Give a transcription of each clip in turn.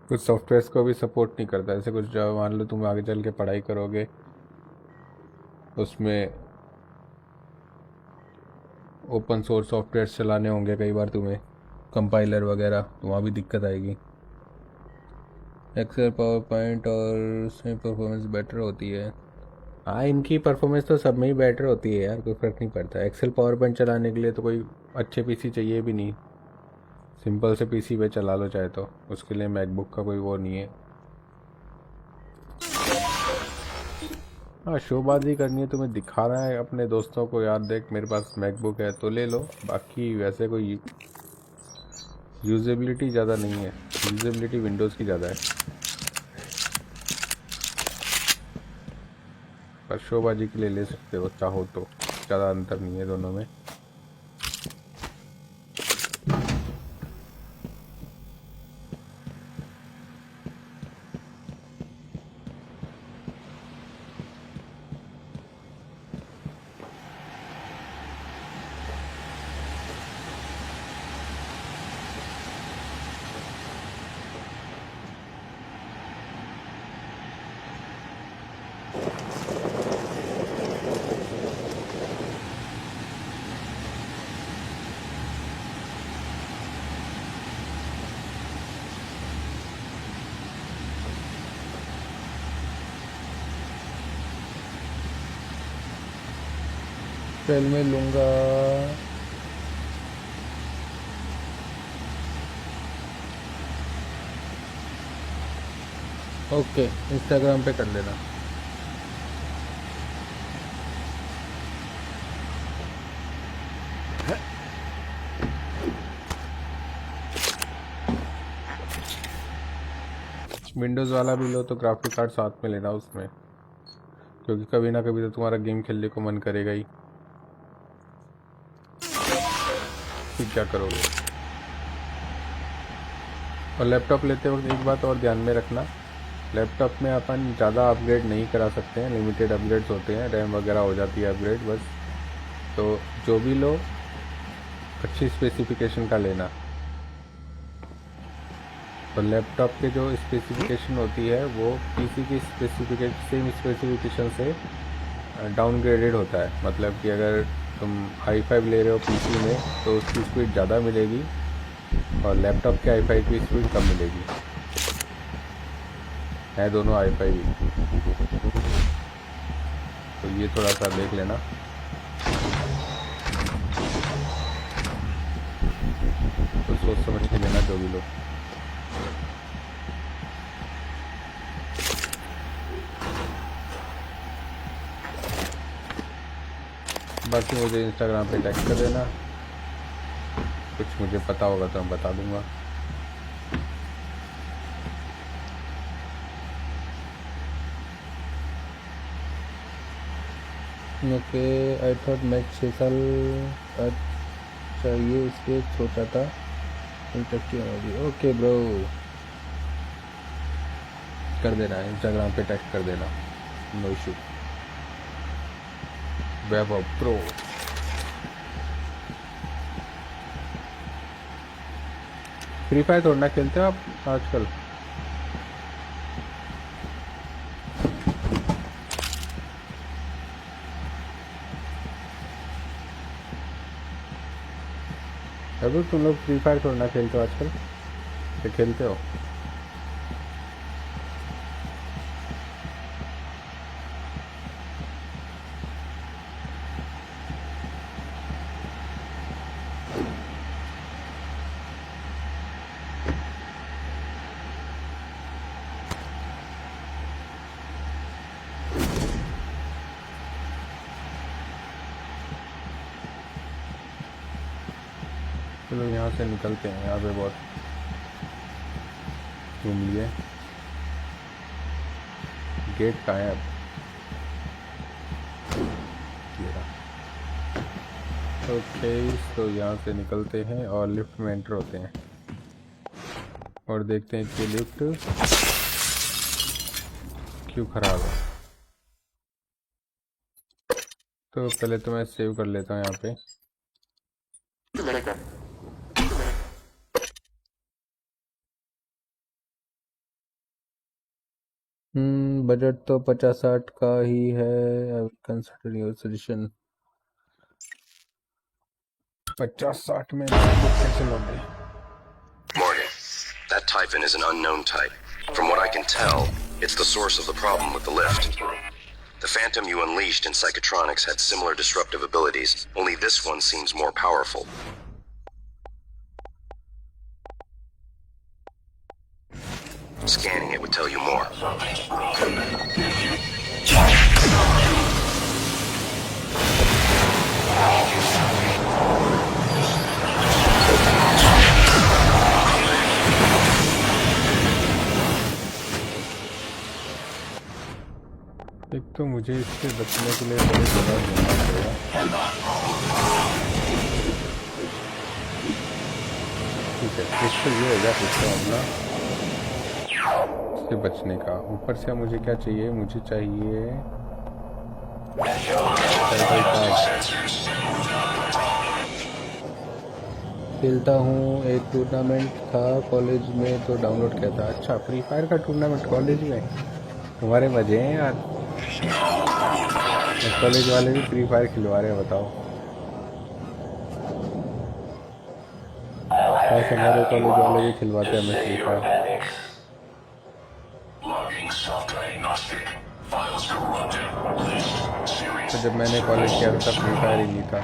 कुछ सॉफ्टवेयर्स को भी सपोर्ट नहीं करता। ऐसे कुछ जो मान लो तुम आगे चल के पढ़ाई करोगे, उसमें ओपन सोर्स सॉफ्टवेयर चलाने होंगे कई बार तुम्हें, कंपाइलर वगैरह, तो वहाँ भी दिक्कत आएगी। एक्सेल, पावर पॉइंट और उसमें परफॉर्मेंस बेटर होती है। हाँ, इनकी परफॉर्मेंस तो सब में ही बेटर होती है यार, कोई फ़र्क नहीं पड़ता। एक्सेल पावर पॉइंट चलाने के लिए तो कोई अच्छे पीसी चाहिए भी नहीं, सिंपल से पीसी पे चला लो चाहे, तो उसके लिए मैकबुक का कोई वो नहीं है। हाँ, शोबाजी करनी है, तुम्हें दिखा रहा है अपने दोस्तों को, यार देख मेरे पास मैकबुक है, तो ले लो। बाकी वैसे कोई यूजेबिलिटी ज़्यादा नहीं है, यूजेबिलिटी विंडोज़ की ज़्यादा है। पर शोबाजी के लिए ले सकते हो चाहो तो, ज़्यादा अंतर नहीं है दोनों में। ट्रेल में लूँगा। ओके, इंस्टाग्राम पे कर लेना। विंडोज़ वाला भी लो तो ग्राफिक कार्ड साथ में लेना उसमें, क्योंकि कभी ना कभी तो तुम्हारा गेम खेलने को मन करेगा ही, फिर क्या करोगे। और लैपटॉप लेते वक्त एक बात और ध्यान में रखना, लैपटॉप में अपन ज़्यादा अपग्रेड नहीं करा सकते हैं, लिमिटेड अपग्रेड्स होते हैं, रैम वगैरह हो जाती है अपग्रेड बस। तो जो भी लो अच्छी स्पेसिफिकेशन का लेना। तो लैपटॉप के जो स्पेसिफिकेशन होती है वो पीसी की सेम स्पेसिफिकेशन से डाउनग्रेडेड होता है। मतलब कि अगर तुम i5 ले रहे हो पीसी में तो उसकी स्पीड ज़्यादा मिलेगी, और लैपटॉप के i5 की स्पीड कम मिलेगी। है दोनों i5 ही, तो ये थोड़ा सा देख लेना। तो सोच समझ के लेना जो भी लो। बाकी मुझे इंस्टाग्राम पे टैग कर देना, कुछ मुझे पता होगा तो मैं बता दूंगा। ओके, आई थॉट मैच 6 साल का चाहिए, इसलिए सोचा था इंटरेस्टिंग। ओके ब्रो, कर देना, इंस्टाग्राम पे टैग कर देना, नो इशू। वैभव प्रो। फ्री फायर थोड़ा खेलते हो आप आजकल? अभी तुम लोग फ्री फायर थोड़ा खेलते हो आजकल, या खेलते हो? चलो यहाँ से निकलते हैं, यहाँ पे बहुत घूम लिए। गेट कहाँ है अब? ये रहा। ओके, तो यहाँ से निकलते हैं और लिफ्ट में एंटर होते हैं, और देखते हैं कि लिफ्ट क्यों ख़राब है। तो पहले तो मैं सेव कर लेता हूँ यहाँ पे। बजट तो 50-60 का ही है। I will consider your suggestion. 50-60 में कैसे लोगे? Morgan, that Typhon is an unknown type. From what I can tell, it's the source of the problem with the lift. The Phantom you unleashed in Psychotronics had similar disruptive abilities, only this one seems more powerful. Scanning it would tell you more. एक तो मुझे इससे बचने के लिए बड़ी जगह ढूंढना पड़ेगा। ठीक है, इससे ये होगा इससे अपना इससे बचने का। ऊपर से मुझे क्या चाहिए? मुझे चाहिए खेलता हूँ। एक टूर्नामेंट था कॉलेज में तो डाउनलोड किया था। अच्छा, फ्री फायर का टूर्नामेंट कॉलेज में? तुम्हारे मजे हैं यार। कॉलेज वाले भी फ्री फायर खिलवा रहे हैं, बताओ। हमारे कॉलेज वाले भी खिलवाते हैं हमें फ्री फायर। तो जब मैंने कॉलेज किया था तब फ्री फायर ही नहीं था।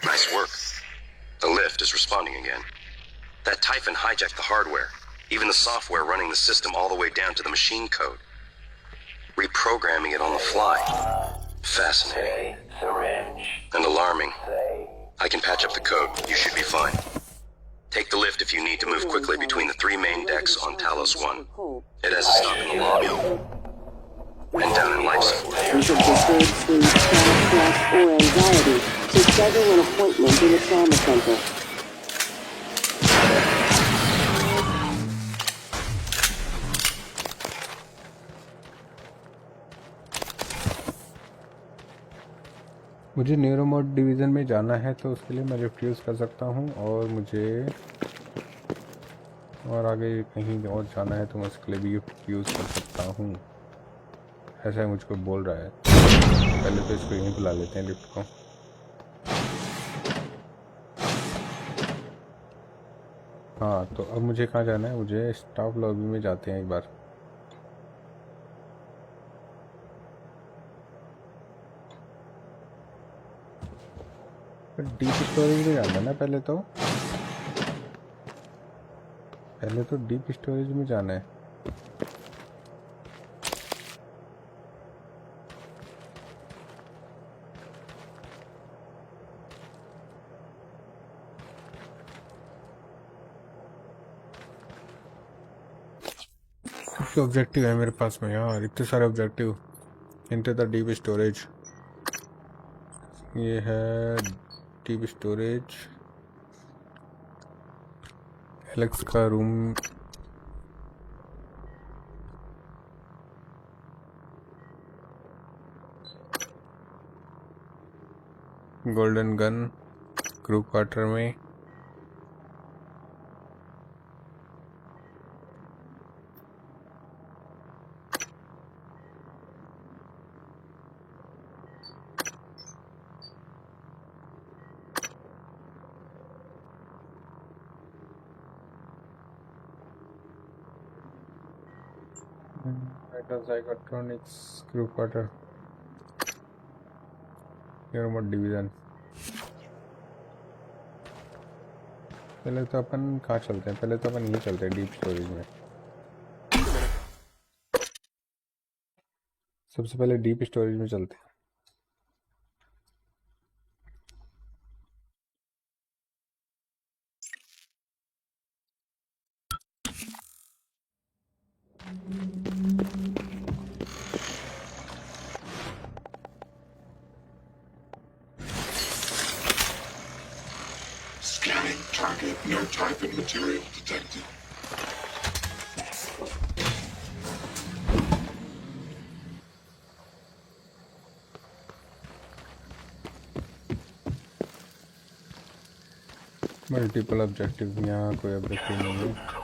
Nice work. The lift is responding again. That Typhon hijacked the hardware, even the software running the system all the way down to the machine code. Reprogramming it on the fly. Fascinating. And alarming. I can patch up the code. You should be fine. Take the lift if you need to move quickly between the 3 main decks on Talos 1. It has a stop in the lobby. And down in life support. Because of disturbed sleep, stress, or anxiety, to schedule an appointment in a trauma center. मुझे न्यूरोमोड division में जाना है तो उसके लिए मैं lift use कर सकता हूँ, और मुझे और आगे कहीं और जाना है तो मैं उसके लिए भी लिफ्ट यूज़ कर सकता हूँ। ऐसा है मुझको बोल रहा है। पहले तो इसको यहीं बुला लेते हैं लिफ्ट को। हाँ, तो अब मुझे कहाँ जाना है? मुझे स्टाफ लॉबी में जाते हैं एक बार। डीप स्टोरेज में जाना ना पहले तो डीप स्टोरेज में जाना है। ऑब्जेक्टिव है मेरे पास में यार, इतने सारे objective. Into the deep storage, ये है डीप स्टोरेज। एलेक्स का room, golden gun crew quarter में, Psychotronics crew quarter, न्यूरोमोड डिवीज़न। पहले तो अपन कहाँ चलते हैं? पहले तो अपन यहीं चलते हैं डीप स्टोरेज में। सबसे पहले डीप स्टोरेज में चलते हैं। Scanning target, no Typhon material detected. Multiple objective, यहाँ कोई ऑब्जेक्टिव नहीं है।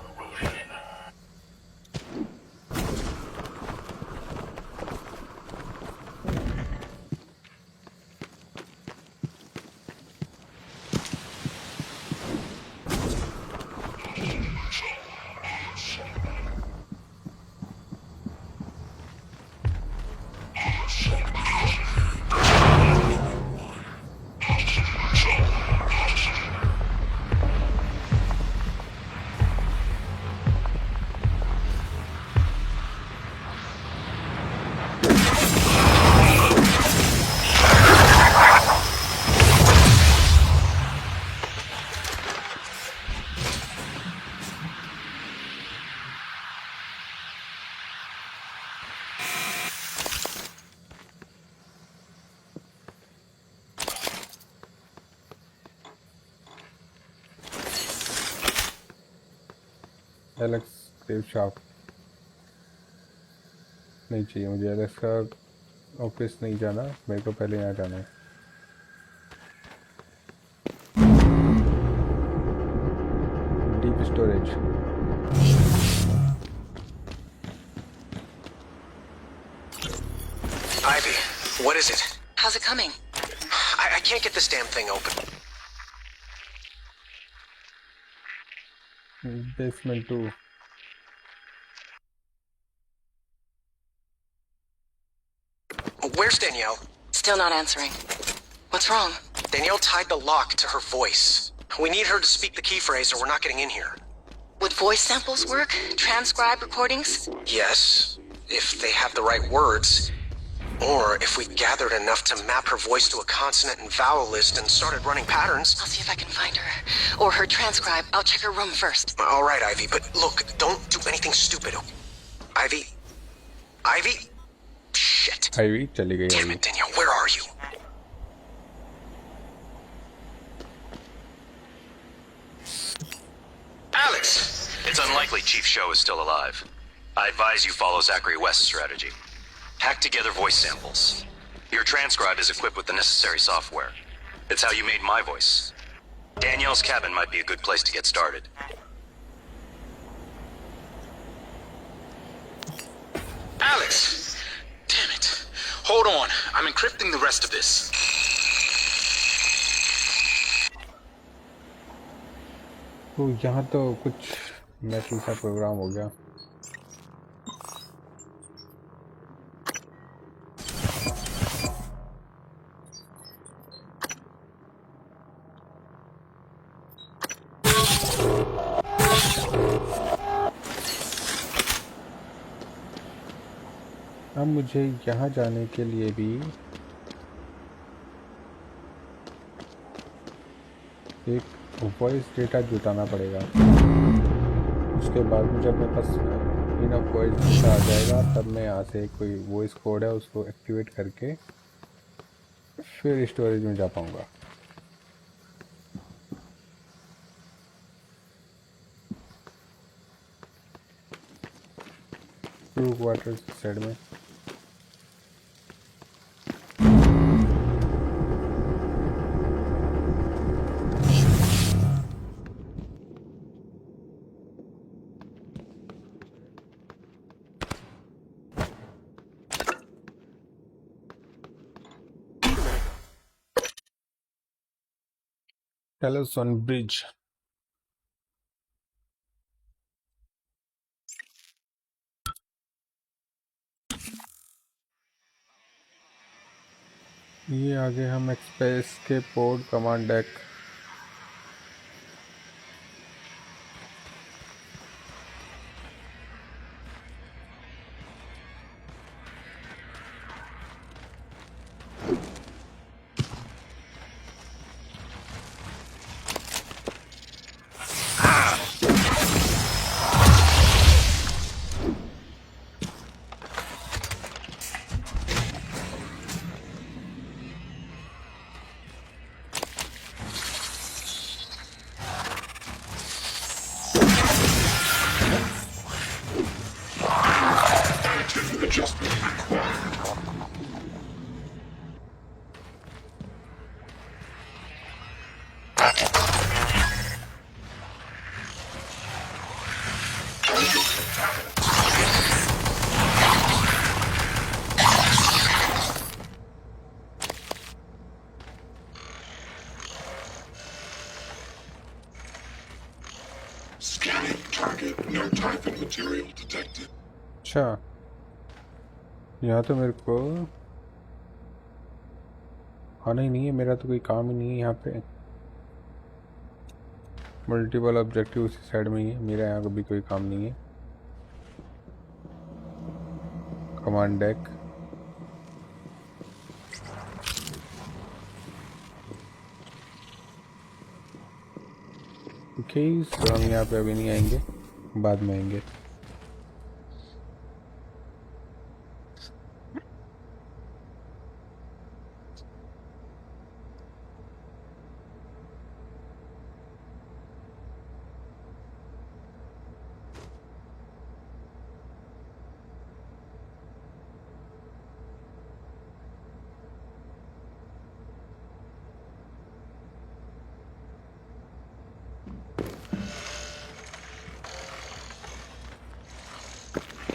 एलेक्स क्रेव शॉप नहीं चाहिए मुझे। एलेक्स का ऑफिस नहीं जाना, मेरे को पहले यहाँ जाना है। Deep storage. Ivy, what is it? How's it coming? I can't get this damn thing open. Basement 2। Where's Danielle? Still not answering. What's wrong? Danielle tied the lock to her voice. We need her to speak the key phrase or we're not getting in here. Would voice samples work? Transcribe recordings? Yes, if they have the right words. Or if we gathered enough to map her voice to a consonant and vowel list and started running patterns. I'll see if I can find her. Or her transcribe. I'll check her room first. All right, Ivy, but look, don't do anything stupid. Ivy? Ivy? Shit. Ivy चली गई। Damn it, Danielle, where are you? Alex! It's unlikely Chief Show is still alive. I advise you follow Zachary West's strategy. Hack together voice samples. Your transcribe is equipped with the necessary software. It's how you made my voice. Danielle's cabin might be a good place to get started. Alex! Damn it. Hold on. I'm encrypting the rest of this. तो यहाँ तो कुछ मैसी सा programme हो गया। अब मुझे यहाँ जाने के लिए भी एक वॉइस डेटा जुटाना पड़ेगा। उसके बाद में जब मेरे पास इनफ वॉइस डेटा आ जाएगा तब मैं यहाँ से कोई वॉइस कोड है उसको एक्टिवेट करके फिर स्टोरेज में जा पाऊँगा। ब्रू वाटर साइड में टेलोसन ब्रिज। ये आगे हम एक्सप्रेस के port command deck Scanning target. No Typhon material detected. अच्छा, यहाँ तो मेरे को आना ही नहीं है, मेरा तो कोई काम ही नहीं है यहाँ पे। मल्टीपल ऑब्जेक्टिव उसी साइड में ही है, मेरा यहाँ भी कोई काम नहीं है। कमांड डेक, ओके, सो हम यहाँ पे अभी नहीं आएंगे, बाद में आएंगे।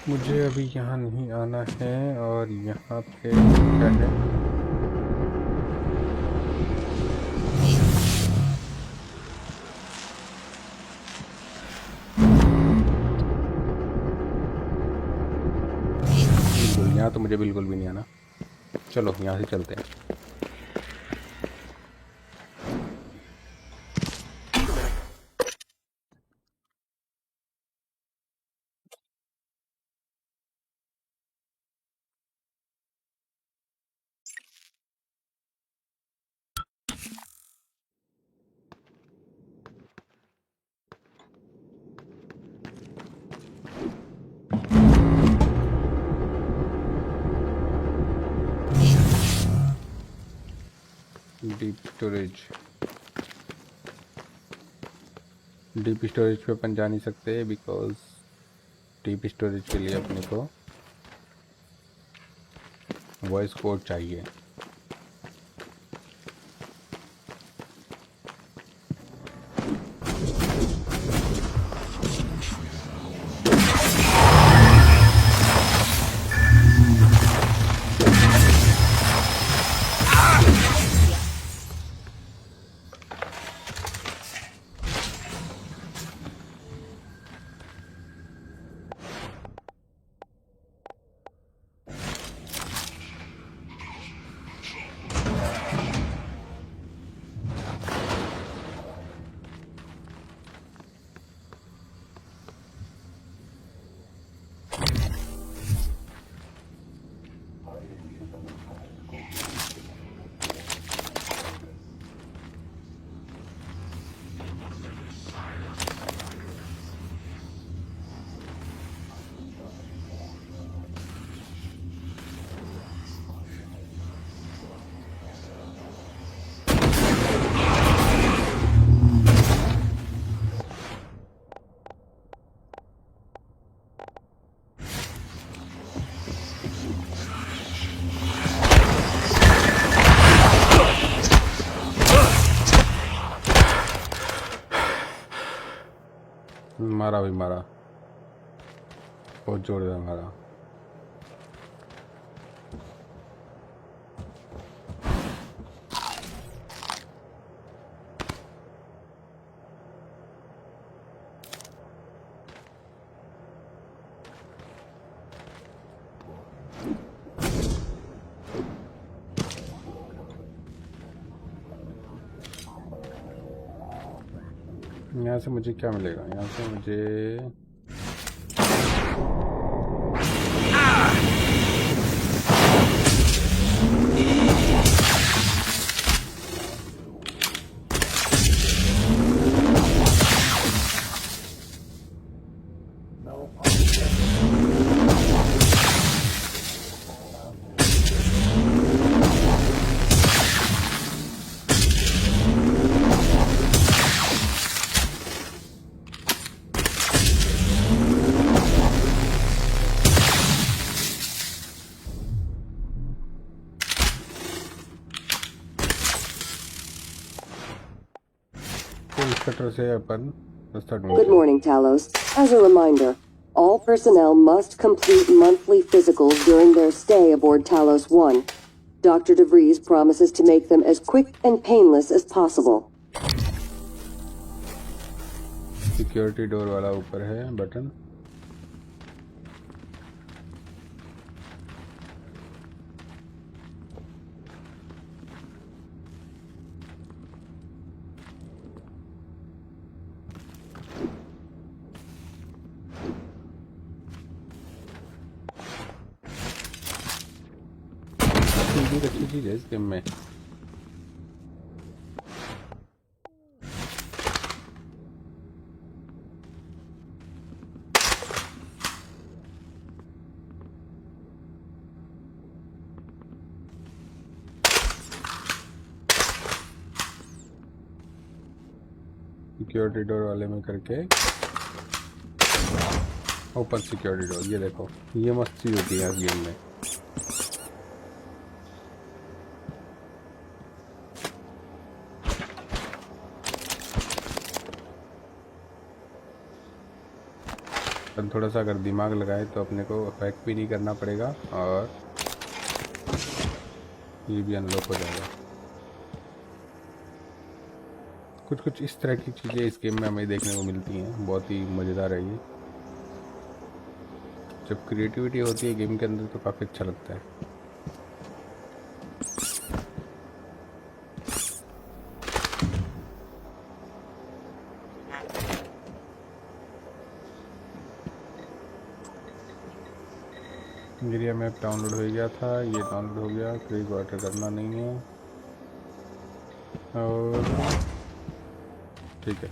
मुझे अभी यहाँ नहीं आना है, और यहाँ पे क्या है? बिल्कुल, यहाँ तो मुझे बिल्कुल भी नहीं आना। चलो यहाँ से चलते हैं। डीप स्टोरेज पे अपन जा नहीं सकते, बिकॉज डीप स्टोरेज के लिए अपने को वॉइस कोड चाहिए। मारा भी मारा, बहुत जोरदार मारा। यहाँ से मुझे क्या मिलेगा? यहाँ से मुझे Good morning, Talos. As a reminder, all personnel must complete monthly physicals during their stay aboard Talos 1. Dr. DeVries promises to make them as quick and painless as possible. Security door वाला ऊपर है button. अच्छी चीज है इस game में। Security door वाले में करके ओपन सिक्योरिटी डोर, ये देखो ये मस्त चीज होती है इस गेम में। थोड़ा सा अगर दिमाग लगाए तो अपने को हैक भी नहीं करना पड़ेगा और ये भी अनलॉक हो जाएगा। कुछ कुछ इस तरह की चीज़ें इस गेम में हमें देखने को मिलती हैं, बहुत ही मज़ेदार है ये। जब क्रिएटिविटी होती है गेम के अंदर तो काफ़ी अच्छा लगता है। एरिया मैप डाउनलोड हो गया था, ये डाउनलोड हो गया। क्रीक वाटर करना नहीं है और ठीक है।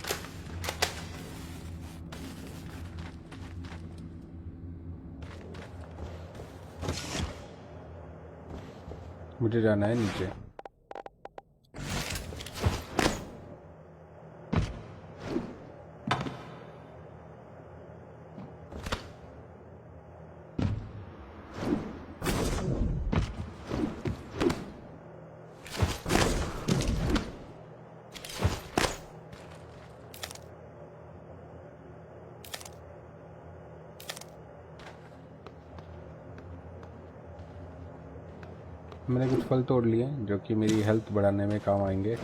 मुझे जाना है नीचे। मैंने कुछ फल तोड़ लिए जो कि मेरी हेल्थ बढ़ाने में काम आएंगे।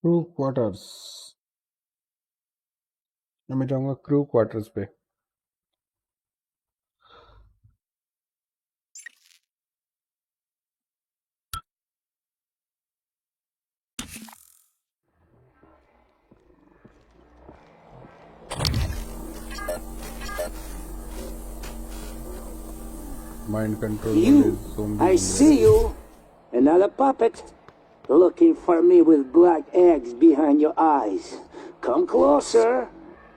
क्रू क्वार्टर्स, मैं जाऊंगा क्रू क्वार्टर्स पे। Mind control You, I see you. Another puppet. Looking for me with black eggs behind your eyes. Come closer.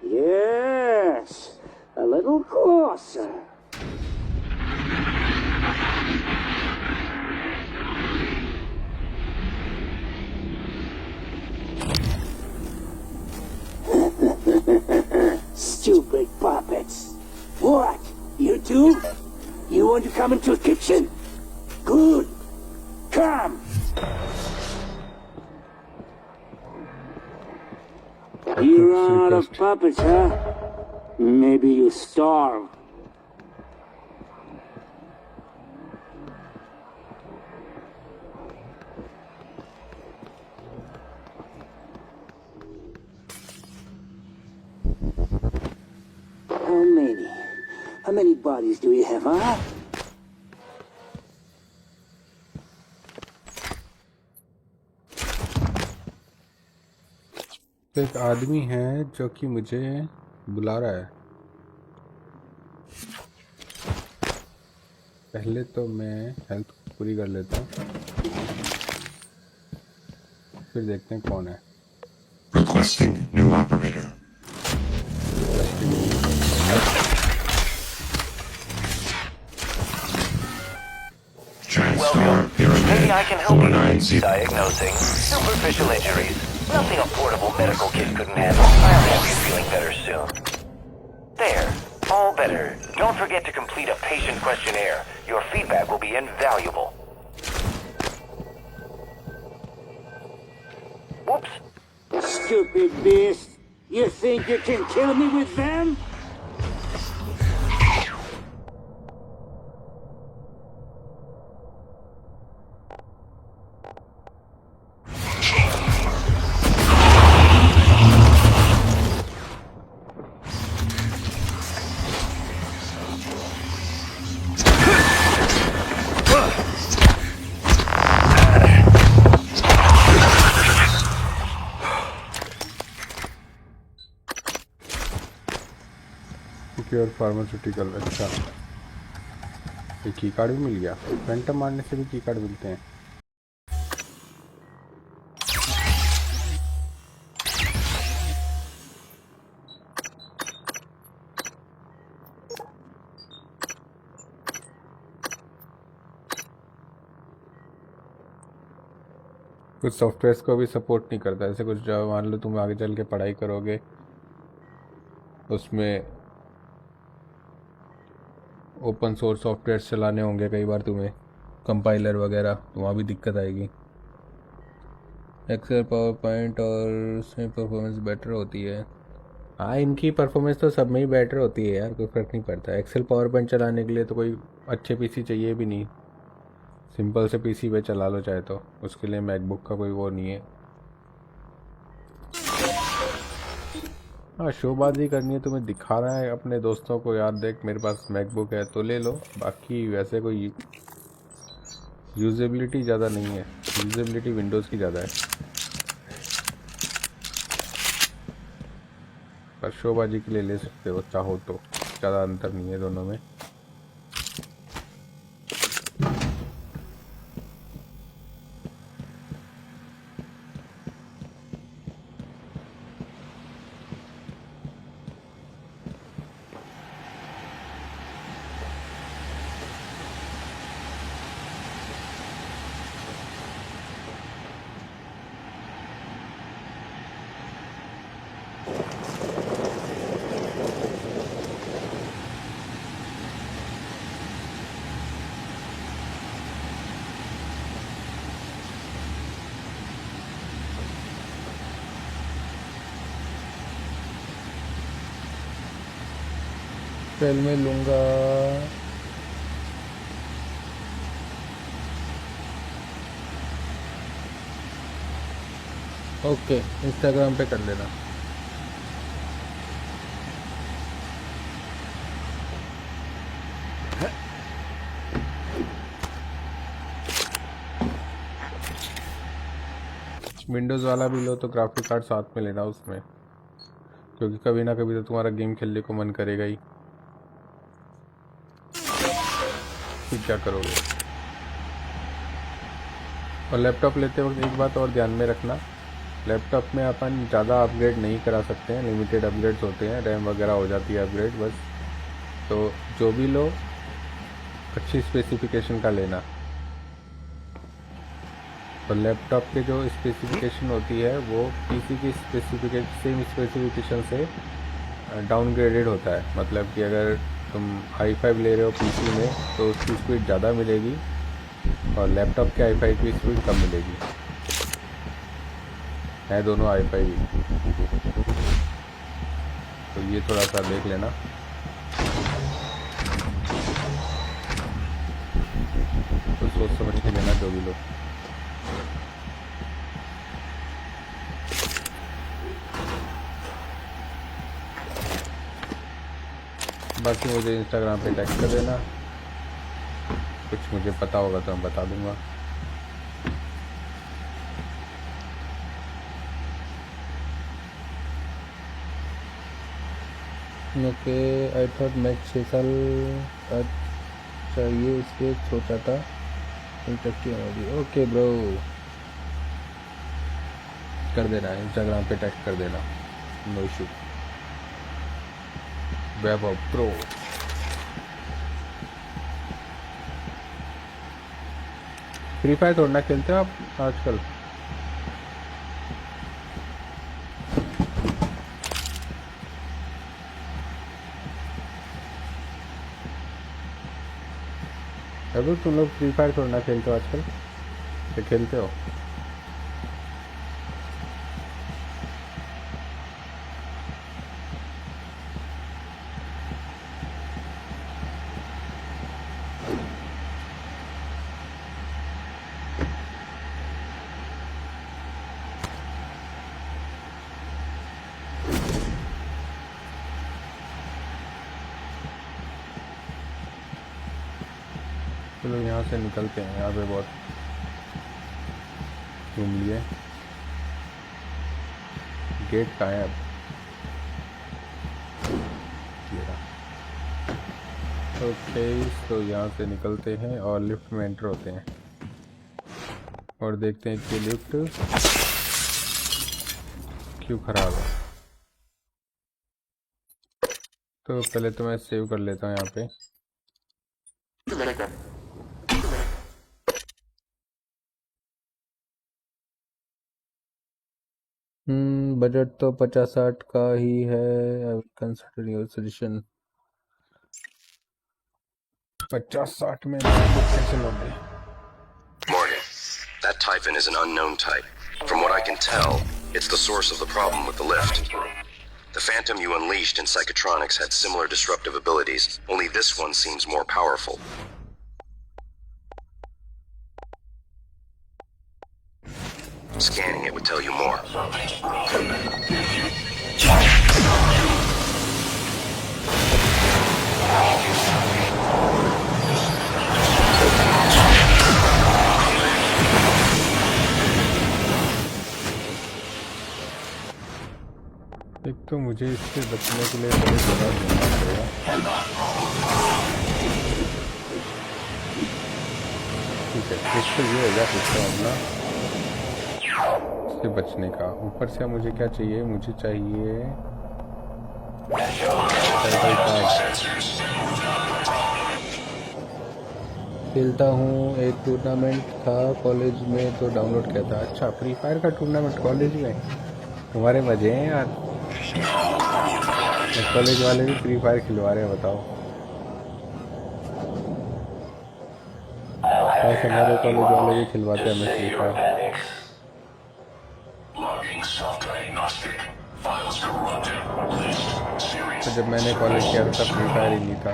Yes. A little closer. Stupid puppets. What? You too? You want to come into the kitchen? Good. Come. You run out of puppets, huh? Maybe you starve. How many bodies do you have, huh? एक आदमी है जो कि मुझे बुला रहा है। पहले तो मैं हेल्थ पूरी कर लेते हैं, फिर देखते हैं कौन है। Requesting new operator. TranStar Pyramid Maybe I can help you. 490. Diagnosing superficial injuries. Nothing a portable medical kit couldn't handle. I'll have you feeling better soon. There. All better. Don't forget to complete a patient questionnaire. Your feedback will be invaluable. Whoops. Stupid beast. You think you can kill me with them? Pure pharmaceutical. अच्छा, ये की card भी मिल गया। Phantom मारने से भी की card मिलते हैं। कुछ सॉफ्टवेयर्स को भी सपोर्ट नहीं करता। ऐसे कुछ जो मान लो तुम आगे चल के पढ़ाई करोगे, उसमें ओपन सोर्स सॉफ्टवेयर चलाने होंगे कई बार तुम्हें, कंपाइलर वगैरह, तो वहाँ भी दिक्कत आएगी। एक्सेल, पावर पॉइंट और उसमें परफॉर्मेंस बेटर होती है। हाँ, इनकी परफॉर्मेंस तो सब में ही बेटर होती है यार, कोई फ़र्क नहीं पड़ता। एक्सेल पावर पॉइंट चलाने के लिए तो कोई अच्छे पीसी चाहिए भी नहीं, सिंपल से पीसी पे चला लो चाहे, तो उसके लिए मैकबुक का कोई वो नहीं है। हाँ, शोबाजी करनी है, तुम्हें दिखाना है अपने दोस्तों को, यार देख मेरे पास मैकबुक है, तो ले लो। बाकी वैसे कोई यूजेबिलिटी ज़्यादा नहीं है, यूजेबिलिटी विंडोज़ की ज़्यादा है, पर शोबाजी के लिए ले सकते हो चाहो तो, ज़्यादा अंतर नहीं है दोनों में। सेल में लूँगा। ओके, इंस्टाग्राम पे कर लेना। विंडोज़ वाला भी लो तो ग्राफिक कार्ड साथ में लेना उसमें, क्योंकि कभी ना कभी तो तुम्हारा गेम खेलने को मन करेगा ही, फिर क्या करोगे। और लैपटॉप लेते वक्त एक बात और ध्यान में रखना, लैपटॉप में अपन ज़्यादा अपग्रेड नहीं करा सकते हैं, लिमिटेड अपग्रेड्स होते हैं, रैम वगैरह हो जाती है अपग्रेड बस। तो जो भी लो अच्छी स्पेसिफिकेशन का लेना। और लैपटॉप के जो स्पेसिफिकेशन होती है वो पीसी की सेम स्पेसिफिकेशन से डाउनग्रेडेड होता है। मतलब कि अगर तुम i5 ले रहे हो पीसी में तो उसकी स्पीड ज़्यादा मिलेगी और लैपटॉप के i5 की स्पीड कम मिलेगी, है दोनों i5 ही। तो ये थोड़ा सा देख लेना। तो सोच समझ के लेना जो भी लो। बाकी मुझे इंस्टाग्राम पे टैग कर देना, कुछ मुझे पता होगा तो मैं बता दूंगा। ओके, आई थॉट मैं 6 साल का चाहिए इसलिए सोचा था। ओके ब्रो, कर देना, इंस्टाग्राम पे टैग कर देना, नो इशू। वैभव प्रो। फ्री फायर थोड़ा ना खेलते हो आप आजकल? अभी तुम लोग फ्री फायर थोड़ा ना खेलते हो आजकल, क्या खेलते हो? चलो यहाँ से निकलते हैं, यहाँ पे बहुत घूम लिए। गेट कहाँ है अब? ओके, तो यहाँ से निकलते हैं और लिफ्ट में एंटर होते हैं और देखते हैं कि लिफ्ट क्यों खराब है। तो पहले तो मैं सेव कर लेता हूँ यहाँ पे। बजट तो 50-60 का ही है। I will consider your suggestion. 50-60 में कैंसिल हो गए। Morgan, that Typhon is an unknown type. From what I can tell, it's the source of the problem with the lift. The Phantom you unleashed in Psychotronics had similar disruptive abilities, only this one seems more powerful. Scanning it would tell you more. एक तो मुझे इससे बचने के लिए बड़ी जगह देना पड़ेगा। ठीक है, एक तो ये होगा इसका अपना इससे बचने का। ऊपर से मुझे क्या चाहिए? मुझे चाहिए खेलता हूँ। एक टूर्नामेंट था कॉलेज में तो डाउनलोड किया था। अच्छा, फ्री फायर का टूर्नामेंट कॉलेज में? तुम्हारे मजे हैं यार, कॉलेज वाले भी फ्री फायर खिलवा रहे हैं, बताओ। ऐसे हमारे कॉलेज वाले भी खिलवाते हैं हमें फ्री फायर। तो जब मैंने कॉलेज किया था तब फ्री फायर ही नहीं था।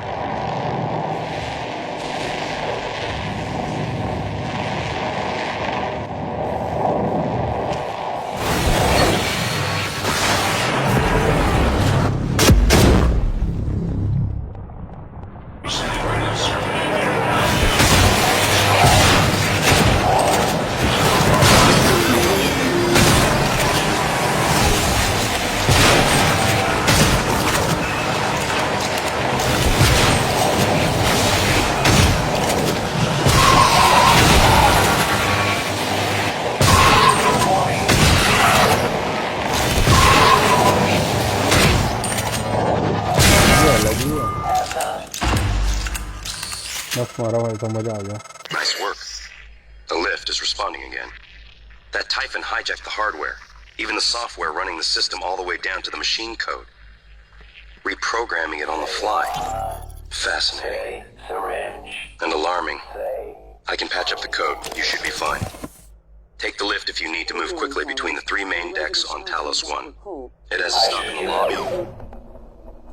Nice work. The lift is responding again. That Typhon hijacked the hardware, even the software running the system all the way down to the machine code. Reprogramming it on the fly. Fascinating. And alarming. I can patch up the code. You should be fine. Take the lift if you need to move quickly between the 3 main decks on Talos 1. It has a stop in the lobby.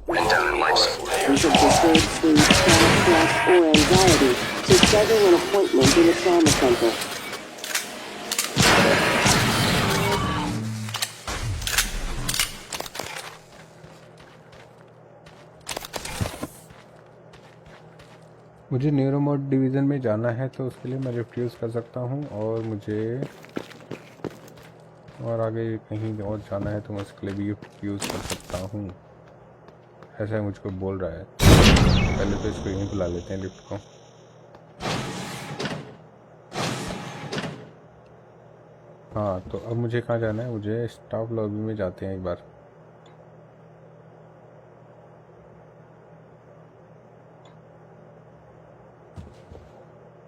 And down in life support. If of disturbed sleep, panic, stress, or anxiety, to schedule an appointment in the trauma center. मुझे न्यूरोमोड division में जाना है तो उसके लिए मैं lift use कर सकता हूँ, और मुझे और आगे कहीं और जाना है तो मैं उसके लिए भी लिफ्ट यूज़ कर सकता हूँ, ऐसा मुझको बोल रहा है। पहले तो इसको यहीं बुला लेते हैं लिफ्ट को। हाँ, तो अब मुझे कहाँ जाना है? मुझे स्टाफ लॉबी में जाते हैं एक बार।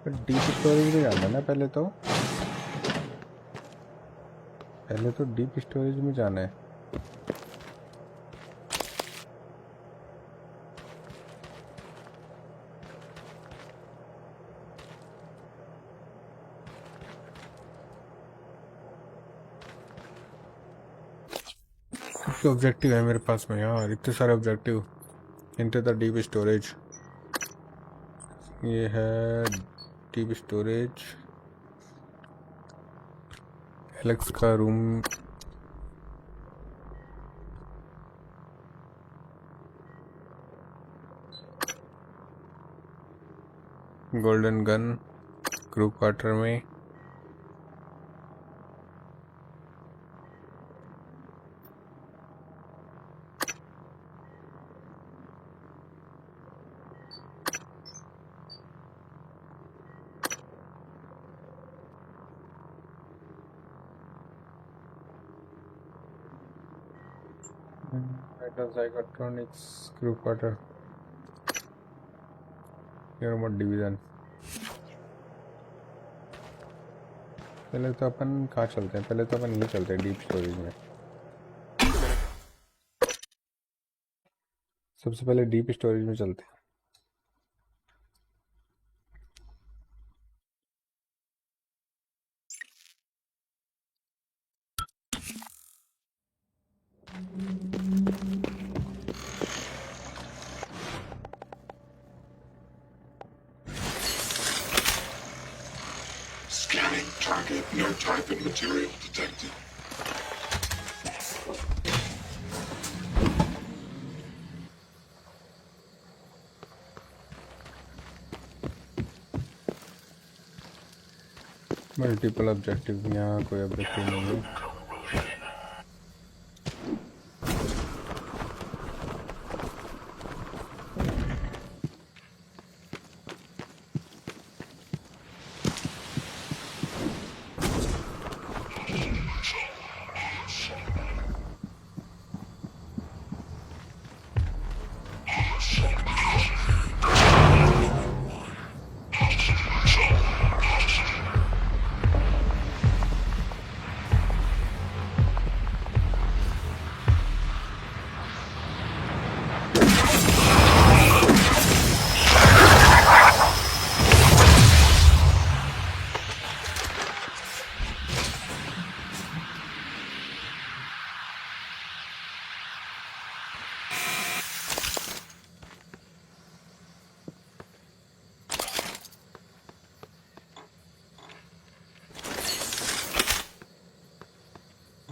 डीप स्टोरेज में जाना है ना पहले तो डीप स्टोरेज में जाना है। कितने ऑब्जेक्टिव है मेरे पास में यार, इतने सारे ऑब्जेक्टिव। इनते द डीप स्टोरेज, ये है डीप स्टोरेज। एलेक्स का room, golden gun crew quarter में, Zygotronics crew quarter, remote division. पहले तो अपन कहाँ चलते हैं? पहले तो अपन यहीं चलते हैं डीप स्टोरेज में। सबसे पहले डीप स्टोरेज में चलते हैं। Scanning target. No Typhon material detected. Multiple objective, यहाँ कोई ऑब्जेक्टिव नहीं है।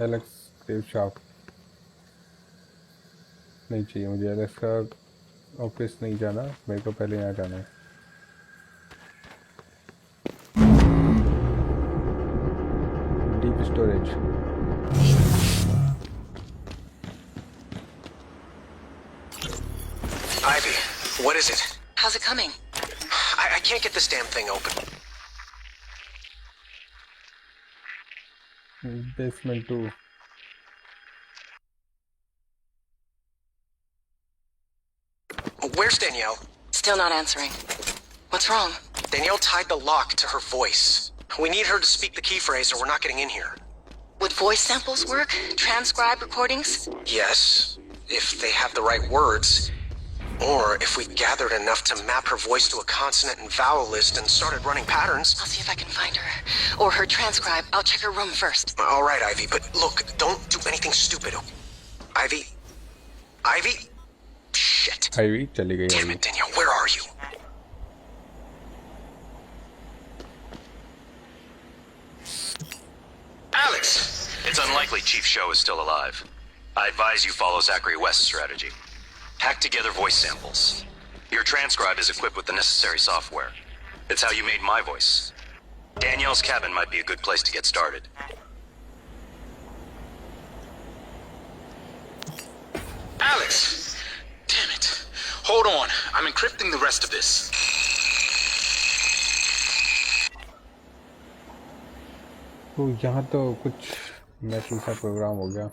एलेक्स सेव शॉप नहीं चाहिए मुझे। एलेक्स का ऑफिस नहीं जाना, मेरे को पहले यहाँ जाना है। Deep storage. Ivy, what is it? How's it coming? I can't get this damn thing open. Basement 2। Where's Danielle? Still not answering. What's wrong? Danielle tied the lock to her voice. We need her to speak the key phrase or we're not getting in here. Would voice samples work? Transcribe recordings? Yes, if they have the right words. Or if we gathered enough to map her voice to a consonant and vowel list and started running patterns. I'll see if I can find her. Or her transcribe. I'll check her room first. All right, Ivy, but look, don't do anything stupid. Ivy? Ivy? Shit. Ivy चली गई। Damn it, Danielle, where are you? Alex! It's unlikely Chief Show is still alive. I advise you follow Zachary West's strategy. Hack together voice samples. Your transcribe is equipped with the necessary software. It's how you made my voice. Danielle's cabin might be a good place to get started. Alex! Damn it. Hold on. I'm encrypting the rest of this. तो यहाँ तो कुछ metal सा programme हो गया।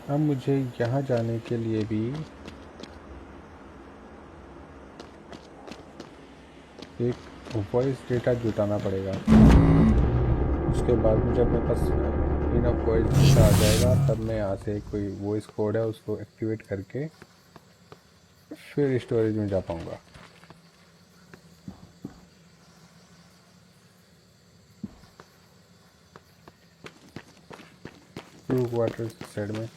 अब मुझे यहाँ जाने के लिए भी एक वॉइस डेटा जुटाना पड़ेगा। उसके बाद में जब मेरे पास इनफ वॉइस डेटा आ जाएगा तब मैं यहाँ से कोई वॉइस कोड है उसको एक्टिवेट करके फिर स्टोरेज में जा पाऊँगा। ब्लू वाटर साइड में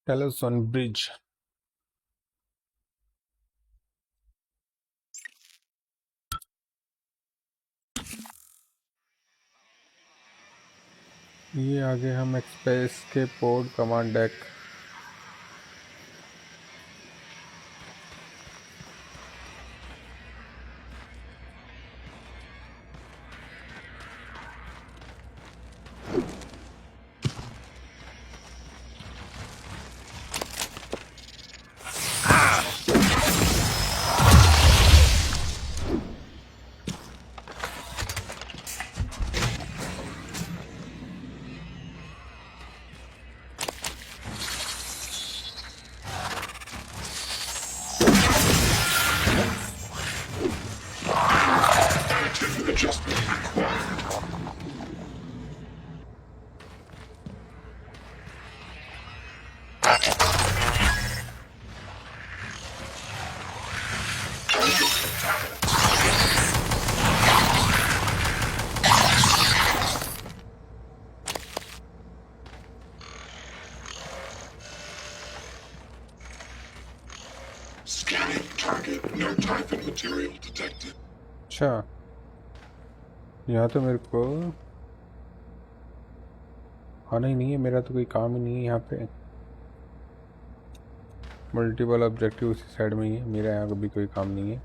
Talos on bridge। ये आगे हम एक्सप्रेस के port command deck Adjustment required. Scanning target. No Typhon material detected. अच्छा यहाँ तो मेरे को आना ही नहीं है। मेरा तो कोई काम ही नहीं है यहाँ पे। मल्टीपल ऑब्जेक्टिव उसी साइड में ही है। मेरा यहाँ कभी कोई काम नहीं है।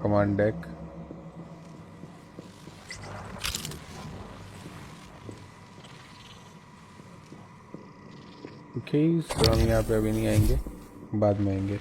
कमांड डेक ओके, तो हम यहाँ पे अभी नहीं आएंगे, बाद में आएंगे।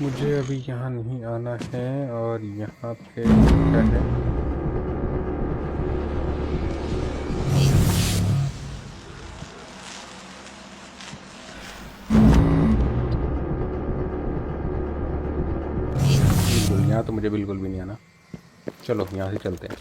मुझे अभी यहाँ नहीं आना है। और यहाँ पे क्या है, बिल्कुल यहाँ तो मुझे बिल्कुल भी नहीं आना। चलो यहाँ से चलते हैं।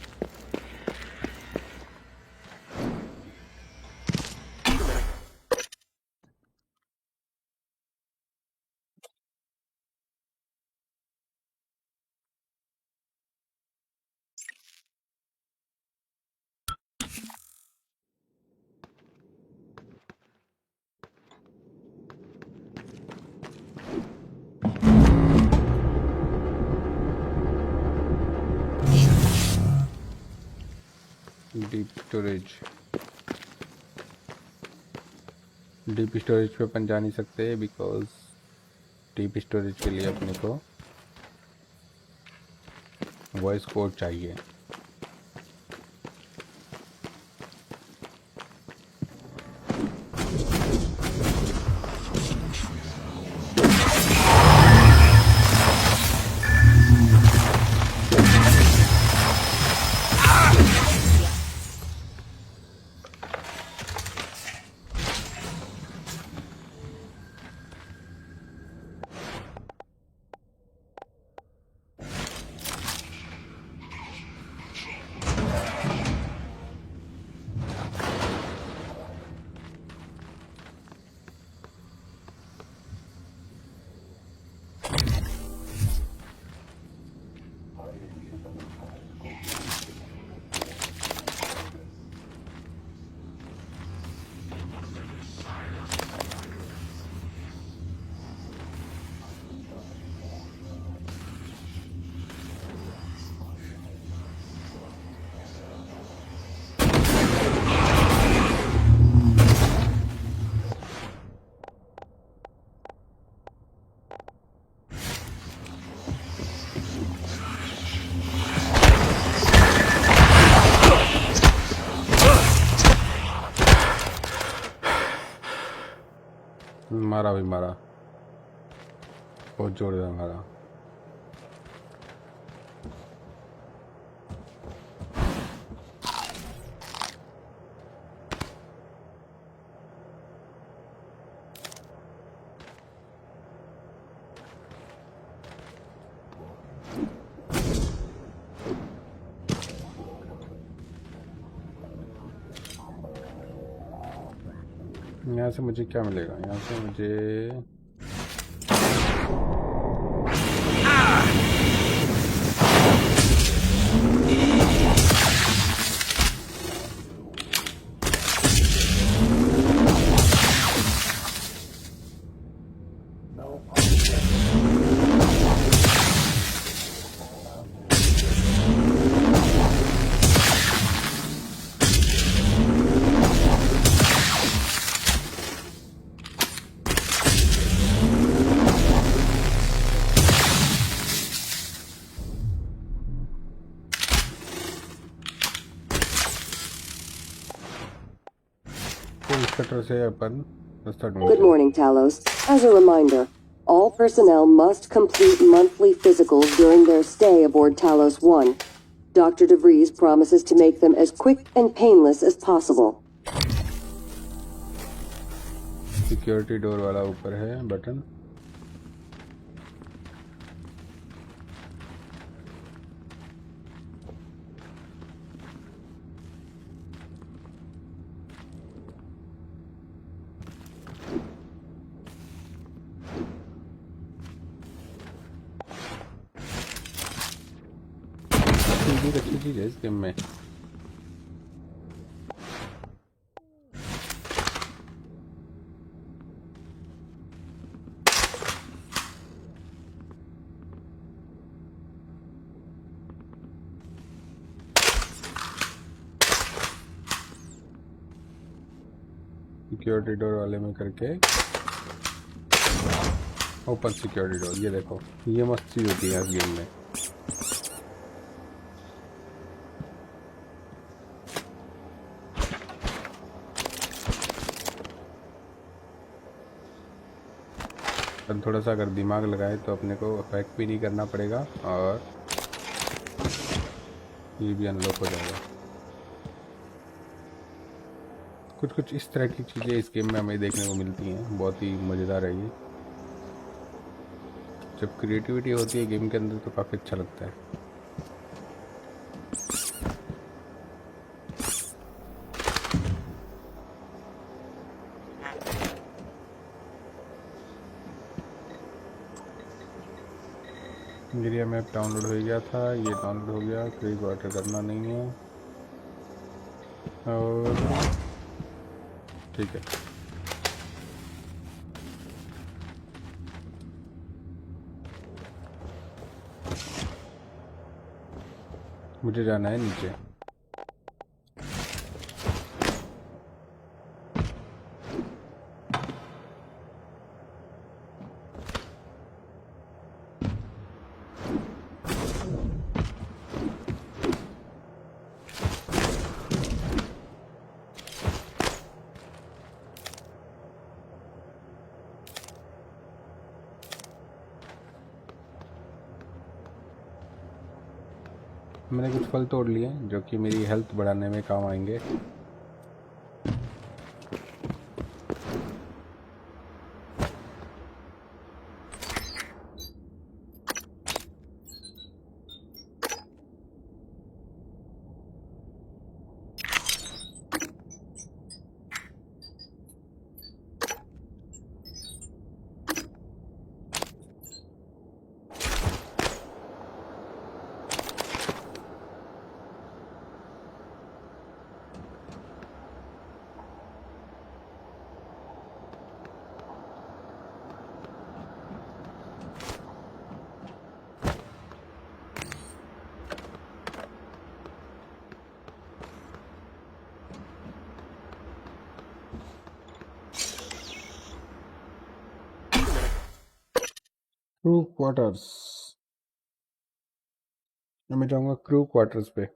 डीप स्टोरेज पे अपन जा नहीं सकते बिकॉज डीप स्टोरेज के लिए अपने को वॉइस कोड चाहिए। मारा भी मारा, बहुत जोरदार मारा। यहाँ से मुझे क्या मिलेगा? यहाँ से मुझे से अपन रास्ता ढूंढते Good हैं। morning, Talos. As a reminder, all personnel must complete monthly physicals during their stay aboard Talos 1. Dr. DeVries promises to make them as quick and painless as possible. Security door वाला ऊपर है button. एक अच्छी चीज है इस game में। Security door वाले में करके ओपन सिक्योरिटी डोर, ये देखो, ये मस्त चीज होती है इस गेम में। थोड़ा सा अगर दिमाग लगाए तो अपने को अफेक्ट भी नहीं करना पड़ेगा और ये भी अनलॉक हो जाएगा। कुछ कुछ इस तरह की चीज़ें इस गेम में हमें देखने को मिलती हैं, बहुत ही मज़ेदार है ये। जब क्रिएटिविटी होती है गेम के अंदर तो काफ़ी अच्छा लगता है। एरिया मैप डाउनलोड हो गया था, ये डाउनलोड हो गया, कोई वाटर करना नहीं है और ठीक है। मुझे जाना है नीचे। मैंने कुछ फल तोड़ लिए जो कि मेरी हेल्थ बढ़ाने में काम आएंगे। क्रू क्वार्टर्स, मैं जाऊंगा क्रू क्वार्टर्स पे।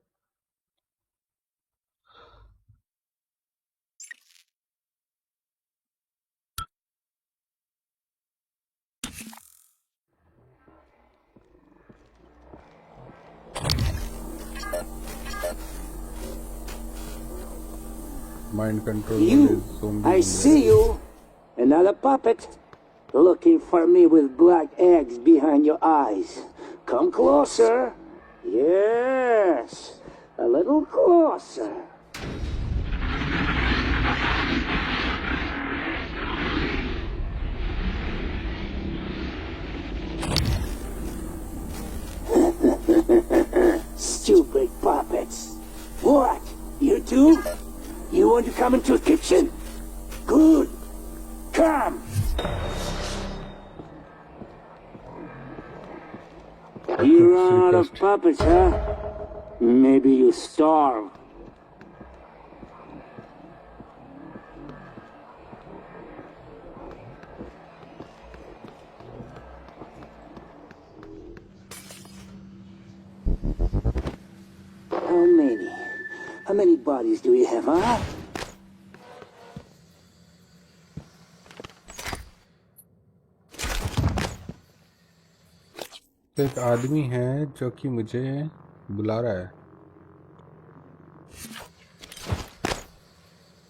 Mind control You, I see you. Another puppet. Looking for me with black eggs behind your eyes. Come closer. Yes. A little closer. Stupid puppets. What? You too? You want to come into the kitchen? Good. Come. You run out of puppets, huh? Maybe you starve. How many bodies do we have, huh? एक आदमी है जो कि मुझे बुला रहा है।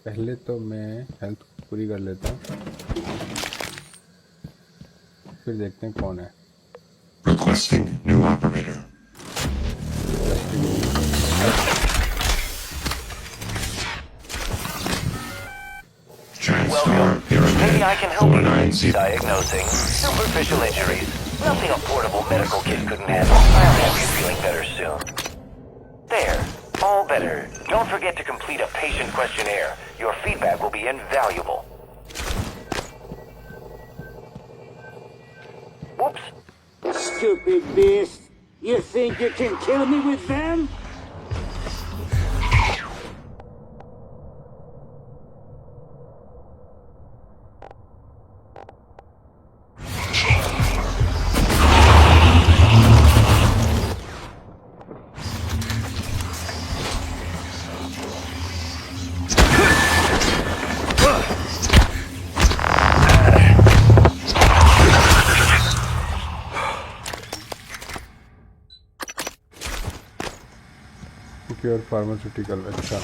पहले तो मैं हेल्थ पूरी कर लेता हूँ, फिर देखते हैं कौन है। Requesting new operator. Welcome. Maybe I can help you. Diagnosing superficial injuries. Nothing a portable medical kit couldn't handle. I'll have you feeling better soon. There. All better. Don't forget to complete a patient questionnaire. Your feedback will be invaluable. Whoops. Stupid beast. You think you can kill me with them? Pure pharmaceutical. अच्छा,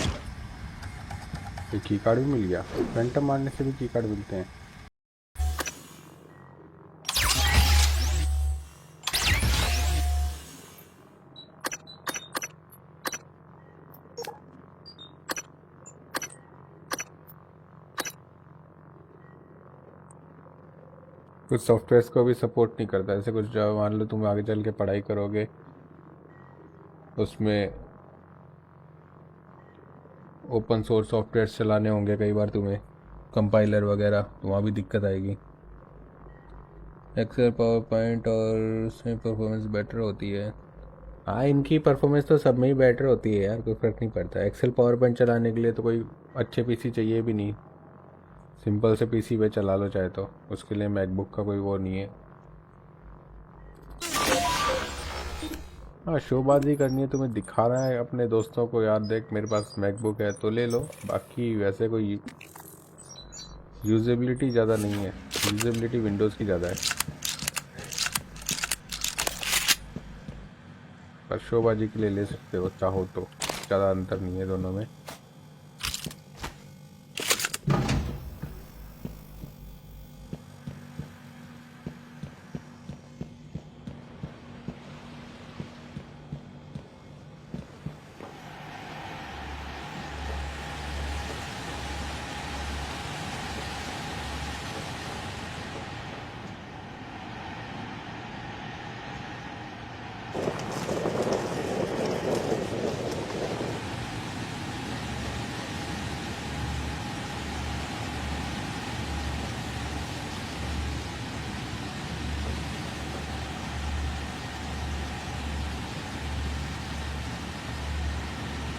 ये की card भी मिल गया। Phantom मारने से भी की card मिलते हैं। कुछ सॉफ्टवेयर्स को भी सपोर्ट नहीं करता। ऐसे कुछ जो मान लो तुम आगे चल के पढ़ाई करोगे, उसमें ओपन सोर्स सॉफ्टवेयर चलाने होंगे, कई बार तुम्हें कंपाइलर वगैरह, तो वहाँ भी दिक्कत आएगी। एक्सेल, पावर पॉइंट और उसमें परफॉर्मेंस बेटर होती है। हाँ, इनकी परफॉर्मेंस तो सब में ही बेटर होती है यार, कोई फ़र्क नहीं पड़ता। एक्सेल पावर पॉइंट चलाने के लिए तो कोई अच्छे पीसी चाहिए भी नहीं, सिंपल से पीसी पे चला लो चाहे, तो उसके लिए मैकबुक का कोई वो नहीं है। हाँ, शोबाजी करनी है, तुम्हें दिखा रहा है अपने दोस्तों को, यार देख मेरे पास मैकबुक है तो ले लो। बाकी वैसे कोई यूजेबिलिटी ज़्यादा नहीं है, यूजेबिलिटी विंडोज़ की ज़्यादा है। पर शोबाजी के लिए ले सकते हो चाहो तो, ज़्यादा अंतर नहीं है दोनों में।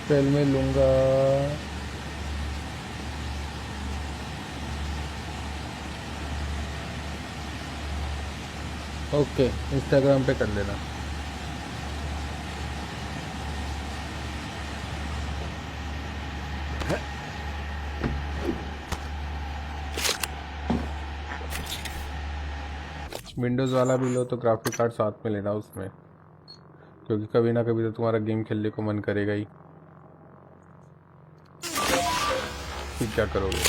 सेल में लूँगा। ओके, इंस्टाग्राम पे कर लेना। विंडोज़ वाला भी लो तो ग्राफिक कार्ड साथ में लेना उसमें, क्योंकि कभी ना कभी तो तुम्हारा गेम खेलने को मन करेगा ही। फिर क्या करोगे।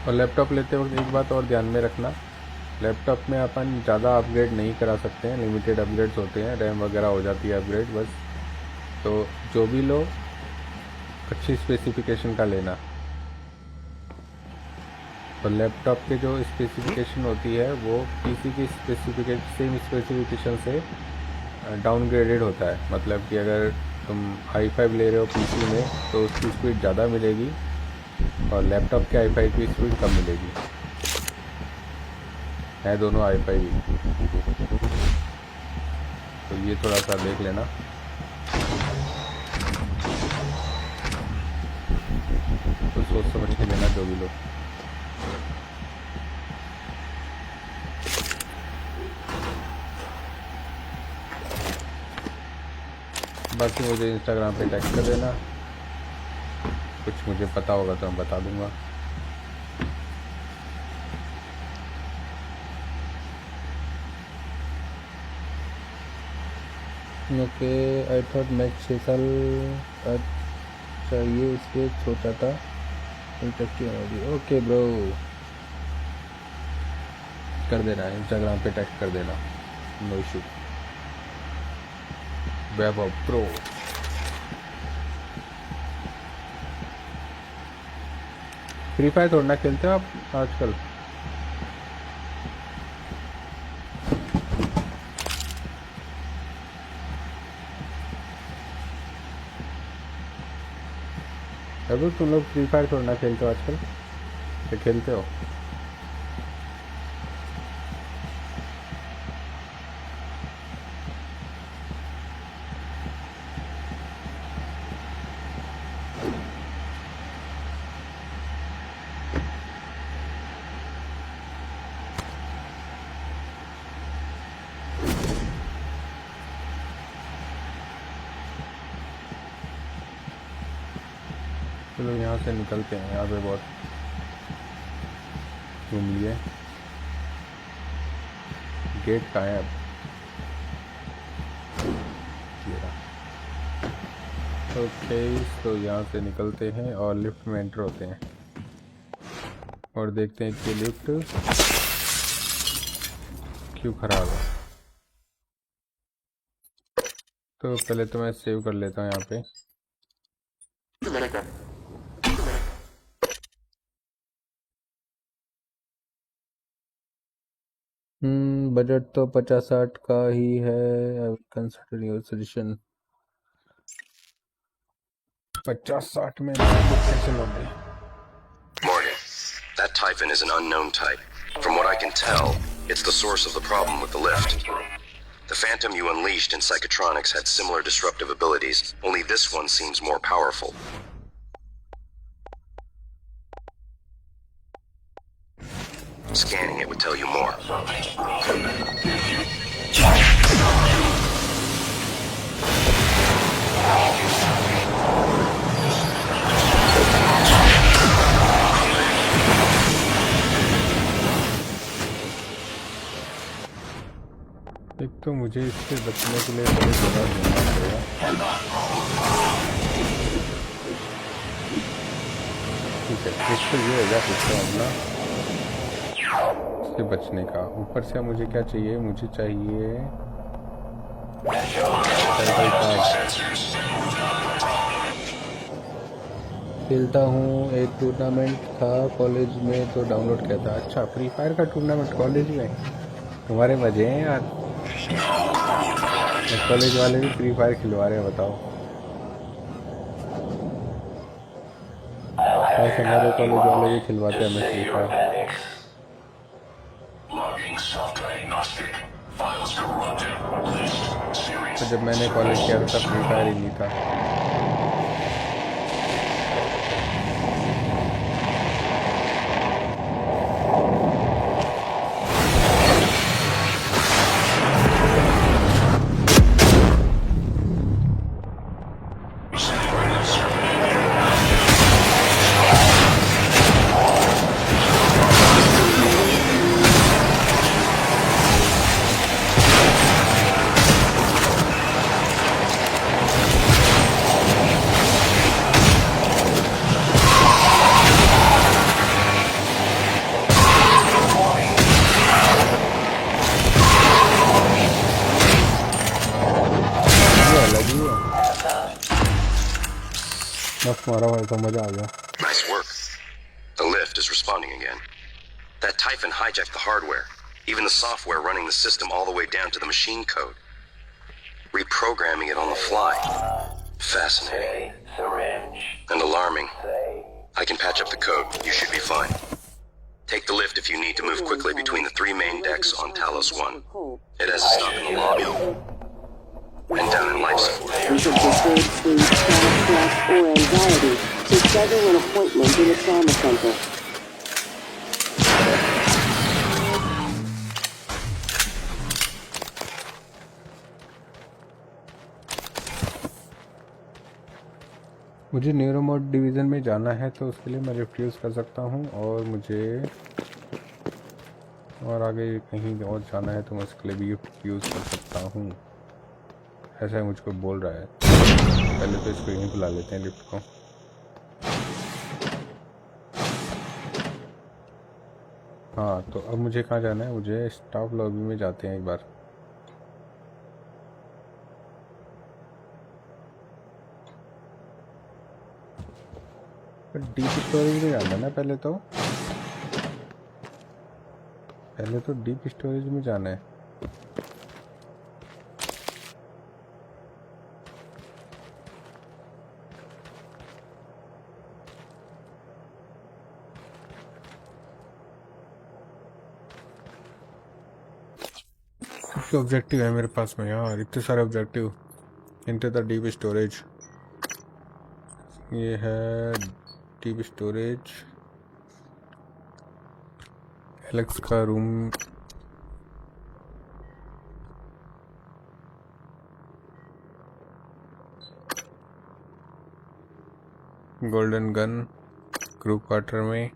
और लैपटॉप लेते वक्त एक बात और ध्यान में रखना, लैपटॉप में अपन ज़्यादा अपग्रेड नहीं करा सकते हैं, लिमिटेड अपग्रेड्स होते हैं, रैम वगैरह हो जाती है अपग्रेड बस। तो जो भी लो अच्छी स्पेसिफिकेशन का लेना। और लैपटॉप के जो स्पेसिफिकेशन होती है वो पीसी की सेम स्पेसिफिकेशन से डाउनग्रेडेड होता है। मतलब कि अगर तुम i5 ले रहे हो पीसी में तो उसकी स्पीड ज़्यादा मिलेगी और लैपटॉप के i5 की स्पीड कम मिलेगी। है दोनों i5 ही, तो ये थोड़ा सा देख लेना। तो सोच समझ के लेना जो भी लो। बाकी मुझे इंस्टाग्राम पे टैग कर देना, कुछ मुझे पता होगा तो मैं बता दूंगा। ओके, आई थॉट मैच 6 साल चाहिए इसलिए सोचा था। ओके ब्रो, कर देना, इंस्टाग्राम पे टैग कर देना, नो इशू। वैभव प्रो। फ्री फायर थोड़ा खेलते हो आप आजकल? अभी तुम लोग फ्री फायर थोड़ा खेलते हो आजकल, क्या खेलते हो? चलो यहाँ से निकलते हैं, यहाँ पे बहुत घूम लिए। गेट कहाँ है अब? ओके, तो यहाँ से निकलते हैं और लिफ्ट में एंटर होते हैं और देखते हैं कि लिफ्ट क्यों खराब है। तो पहले तो मैं सेव कर लेता हूँ यहाँ पे। बजट तो 50-60 का ही है। I will consider your suggestion. 50-60 में कैसे लोगे? Morgan, that Typhon is an unknown type. From what I can tell, it's the source of the problem with the lift. The Phantom you unleashed in Psychotronics had similar disruptive abilities, only this one seems more powerful. Scanning it would tell you more. एक तो मुझे इससे बचने के लिए बड़ी जगह ढूंढना पड़ेगा। ठीक है, इससे ये हो गया सिस्टम अपना इससे बचने का। ऊपर से मुझे क्या चाहिए? मुझे चाहिए खेलता हूँ, एक टूर्नामेंट था कॉलेज में तो डाउनलोड किया था। अच्छा, फ्री फायर का टूर्नामेंट कॉलेज में? तुम्हारे मजे हैं यार, कॉलेज वाले भी फ्री फायर खिलवा रहे हैं, बताओ। ऐसे हमारे कॉलेज वाले भी खिलवाते हैं हमें फ्री फायर। तो जब मैंने कॉलेज किया था तब फ्री फायर ही नहीं था। बस मारा हुआ तो मजा आ गया। Nice work. The lift is responding again. That Typhon hijacked the hardware, even the software running the system all the way down to the machine code. Reprogramming it on the fly. Fascinating. Syringe. And alarming. I can patch up the code. You should be fine. Take the lift if you need to move quickly between the 3 main decks on Talos 1. It has a stop in the lobby. And down in life support. If of disturbed sleep, panic, stress, or anxiety, to schedule an appointment in a trauma center. मुझे न्यूरोमोड division में जाना है तो उसके लिए मैं refuse कर सकता हूँ, और मुझे और आगे कहीं और जाना है तो मैं उसके लिए भी रिफ्यूज़ कर सकता हूँ। ऐसा मुझको बोल रहा है। पहले तो इसको यहीं बुला लेते हैं लिफ्ट को। हाँ, तो अब मुझे कहाँ जाना है? मुझे स्टाफ लॉबी में जाते हैं एक बार। डीप स्टोरेज में जाना है ना पहले तो डीप स्टोरेज में जाना है। ऑब्जेक्टिव है मेरे पास में यार, इतने सारे ऑब्जेक्टिव। इनटे द डीप स्टोरेज, ये है डीप स्टोरेज। एलेक्स का room, golden gun crew quarter में,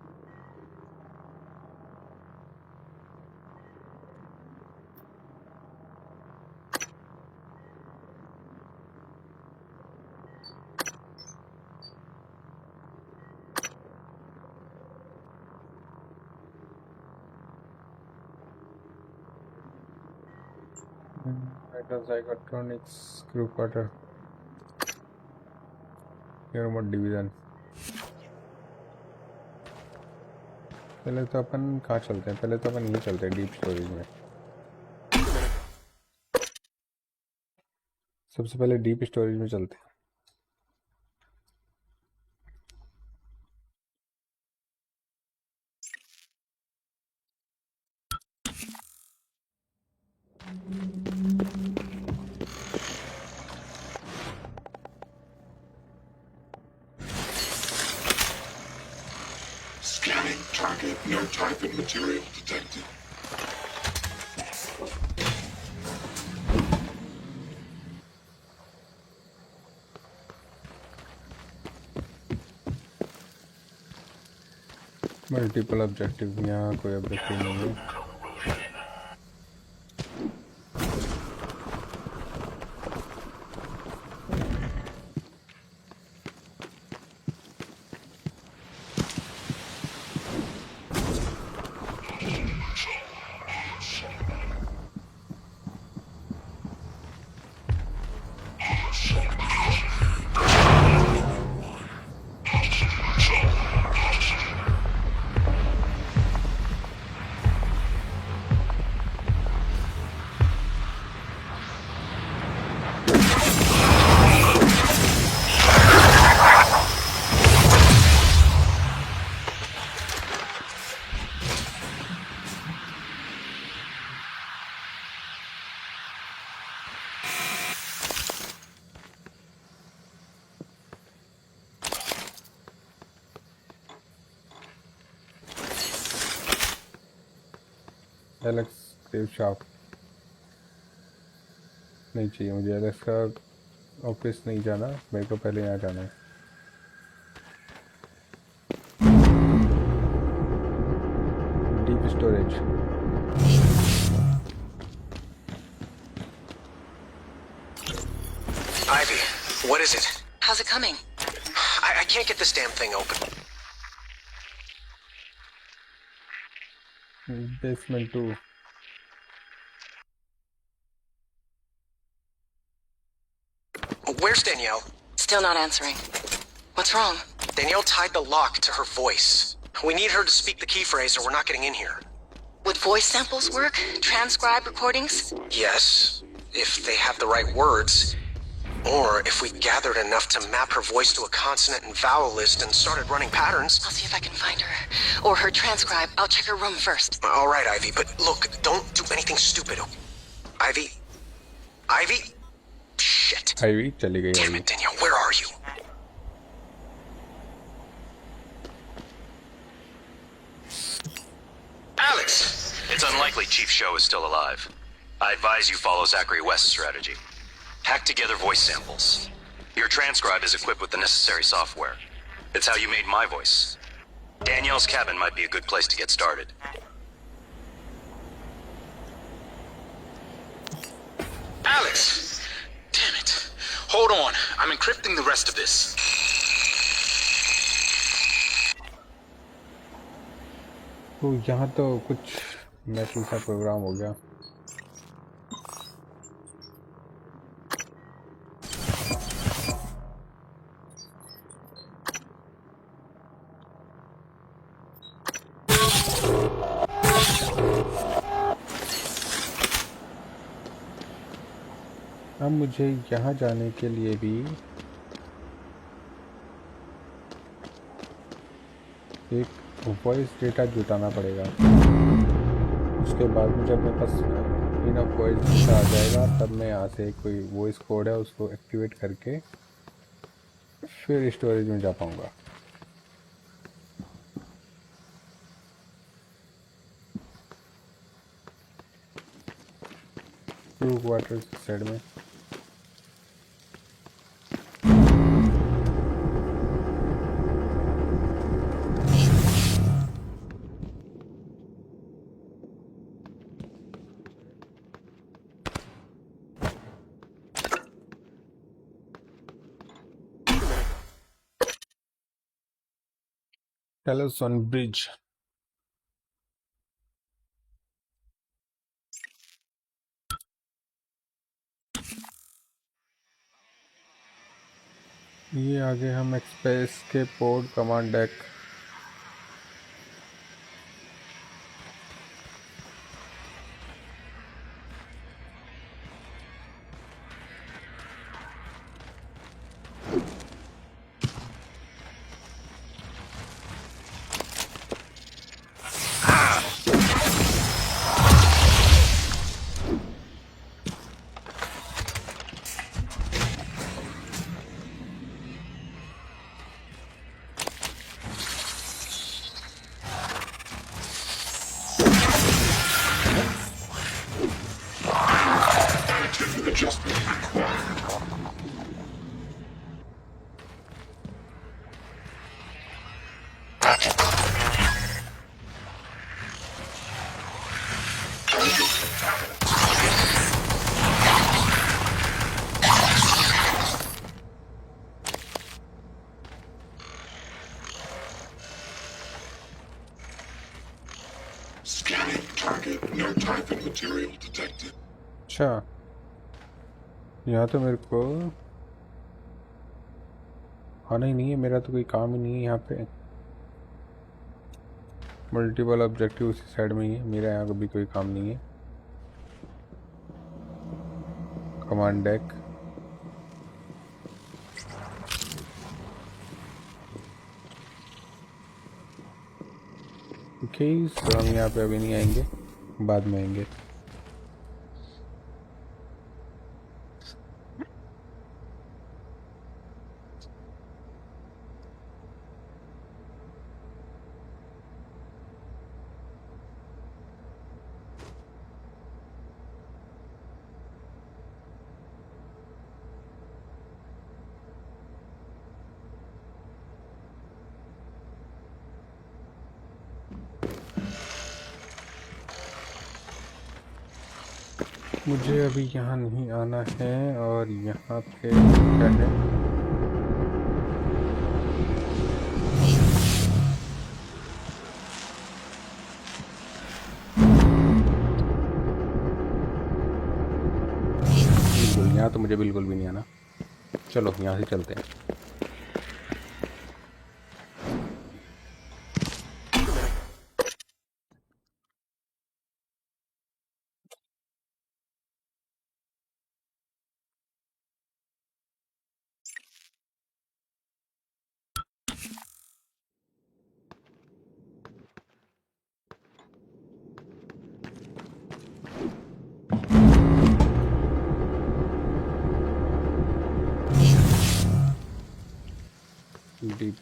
Psychotronics crew quarter, न्यूरोमोड डिवीजन। पहले तो अपन कहाँ चलते हैं? पहले तो अपन यहीं चलते हैं डीप स्टोरेज में। सबसे पहले डीप स्टोरेज में चलते हैं। Scanning target. No Typhon material detected. Multiple objective, यहाँ कोई ऑब्जेक्टिव नहीं है। एलेक्स सेव शॉप नहीं चाहिए मुझे। एलेक्स का ऑफिस नहीं जाना, मेरे को पहले यहाँ जाना है। Deep storage, Ivy, what is it? How's it coming? I can't get this damn thing open. Basement 2। Where's Danielle? Still not answering. What's wrong? Danielle tied the lock to her voice. We need her to speak the key phrase or we're not getting in here. Would voice samples work? Transcribe recordings? Yes, if they have the right words. Or if we gathered enough to map her voice to a consonant and vowel list and started running patterns. I'll see if I can find her. Or her transcribe. I'll check her room first. All right, Ivy, but look, don't do anything stupid. Ivy? Ivy? Shit. Ivy चली गई Damn Ivy. it, Danielle, where are you? Alex! It's unlikely Chief Show is still alive. I advise you follow Zachary West's strategy. Hack together voice samples. Your transcribe is equipped with the necessary software. It's how you made my voice. Danielle's cabin might be a good place to get started. Alex! Damn it. Hold on. I'm encrypting the rest of this. तो यहाँ तो कुछ metal सा programme हो गया। अब मुझे यहाँ जाने के लिए भी एक वॉइस डेटा जुटाना पड़ेगा। उसके बाद में जब मेरे पास इनफ वॉइस डेटा आ जाएगा तब मैं यहाँ से कोई वॉइस कोड है उसको एक्टिवेट करके फिर स्टोरेज में जा पाऊँगा। ब्रू वाटर साइड में Talos on bridge। ये आगे हम एक्सप्रेस के port command deck Adjustment required. Scanning target. No Typhon material detected. अच्छा यहाँ तो मेरे को आना ही नहीं है। मेरा तो कोई काम ही नहीं है यहाँ पे। मल्टीपल ऑब्जेक्टिव उसी साइड में ही है। मेरा यहाँ कभी कोई काम नहीं है। Command deck okay. तो हम यहाँ पे अभी नहीं आएंगे, बाद में आएंगे। मुझे अभी यहाँ नहीं आना है। और यहाँ पे क्या है? बिल्कुल यहाँ तो मुझे बिल्कुल भी नहीं आना। चलो यहाँ से चलते हैं। डीप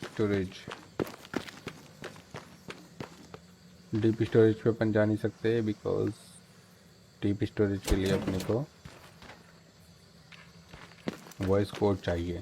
स्टोरेज पे अपन जा नहीं सकते बिकॉज डीप स्टोरेज के लिए अपने को वॉइस कोड चाहिए।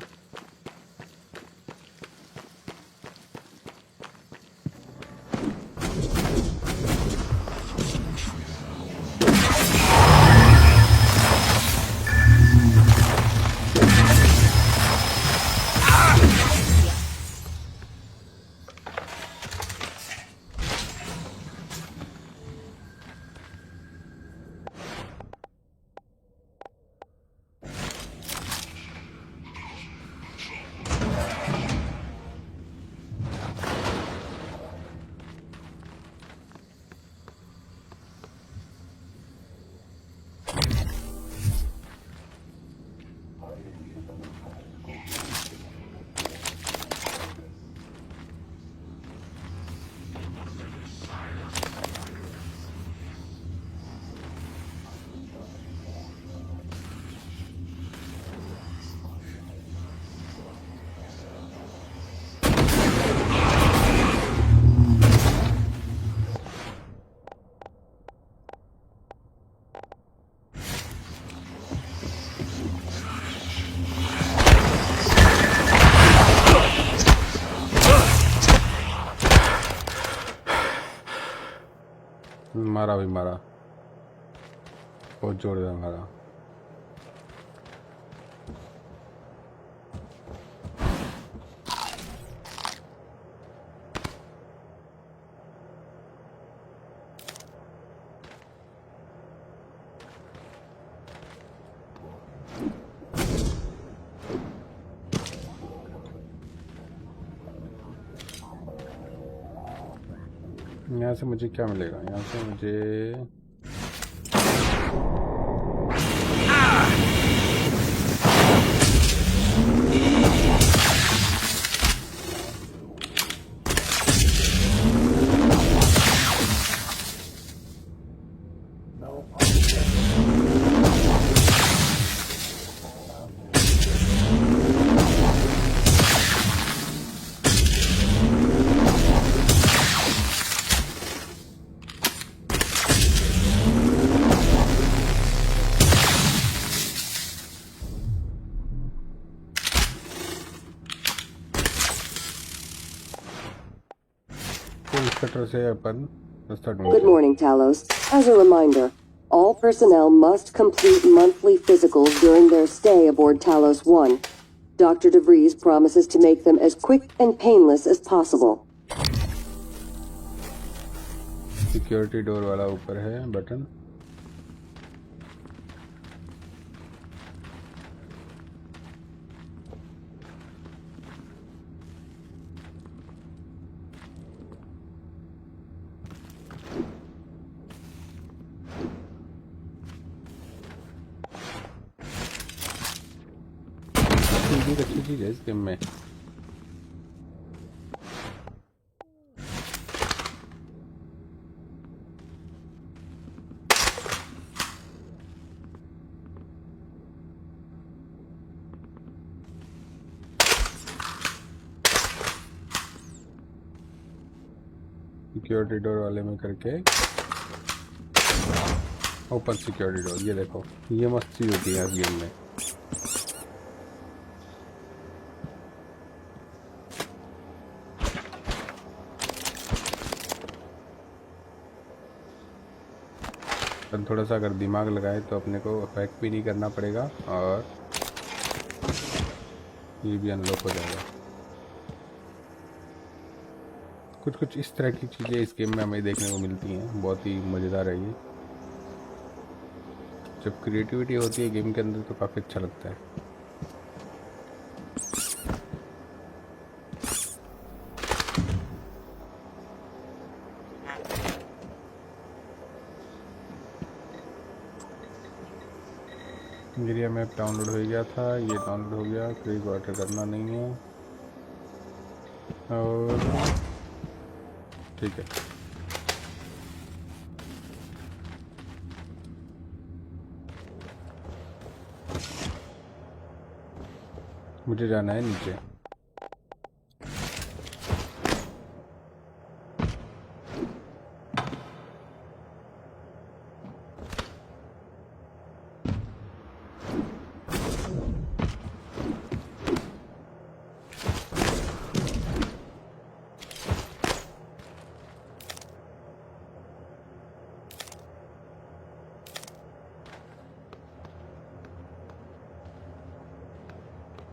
मारा भी मारा, बहुत जोरदार मारा। यहाँ से मुझे क्या मिलेगा? यहाँ से मुझे कटर से अपन start. Good morning, Talos. As a reminder, all personnel must complete monthly physicals during their stay aboard Talos 1. Dr. DeVries promises to make them as quick and painless as possible. Security door वाला ऊपर है button. अच्छी चीज है इस game में। Security door वाले में करके ओपन सिक्योरिटी डोर, ये देखो ये मस्त चीज होती है इस गेम में। थोड़ा सा अगर दिमाग लगाए तो अपने को हैक भी नहीं करना पड़ेगा और ये भी अनलॉक हो जाएगा। कुछ इस तरह की चीज़ें इस गेम में हमें देखने को मिलती हैं, बहुत ही मज़ेदार है ये। जब क्रिएटिविटी होती है गेम के अंदर तो काफ़ी अच्छा लगता है। एरिया मैप डाउनलोड हो गया था, ये डाउनलोड हो गया, क्रीक वाटर करना नहीं है और ठीक है। मुझे जाना है नीचे।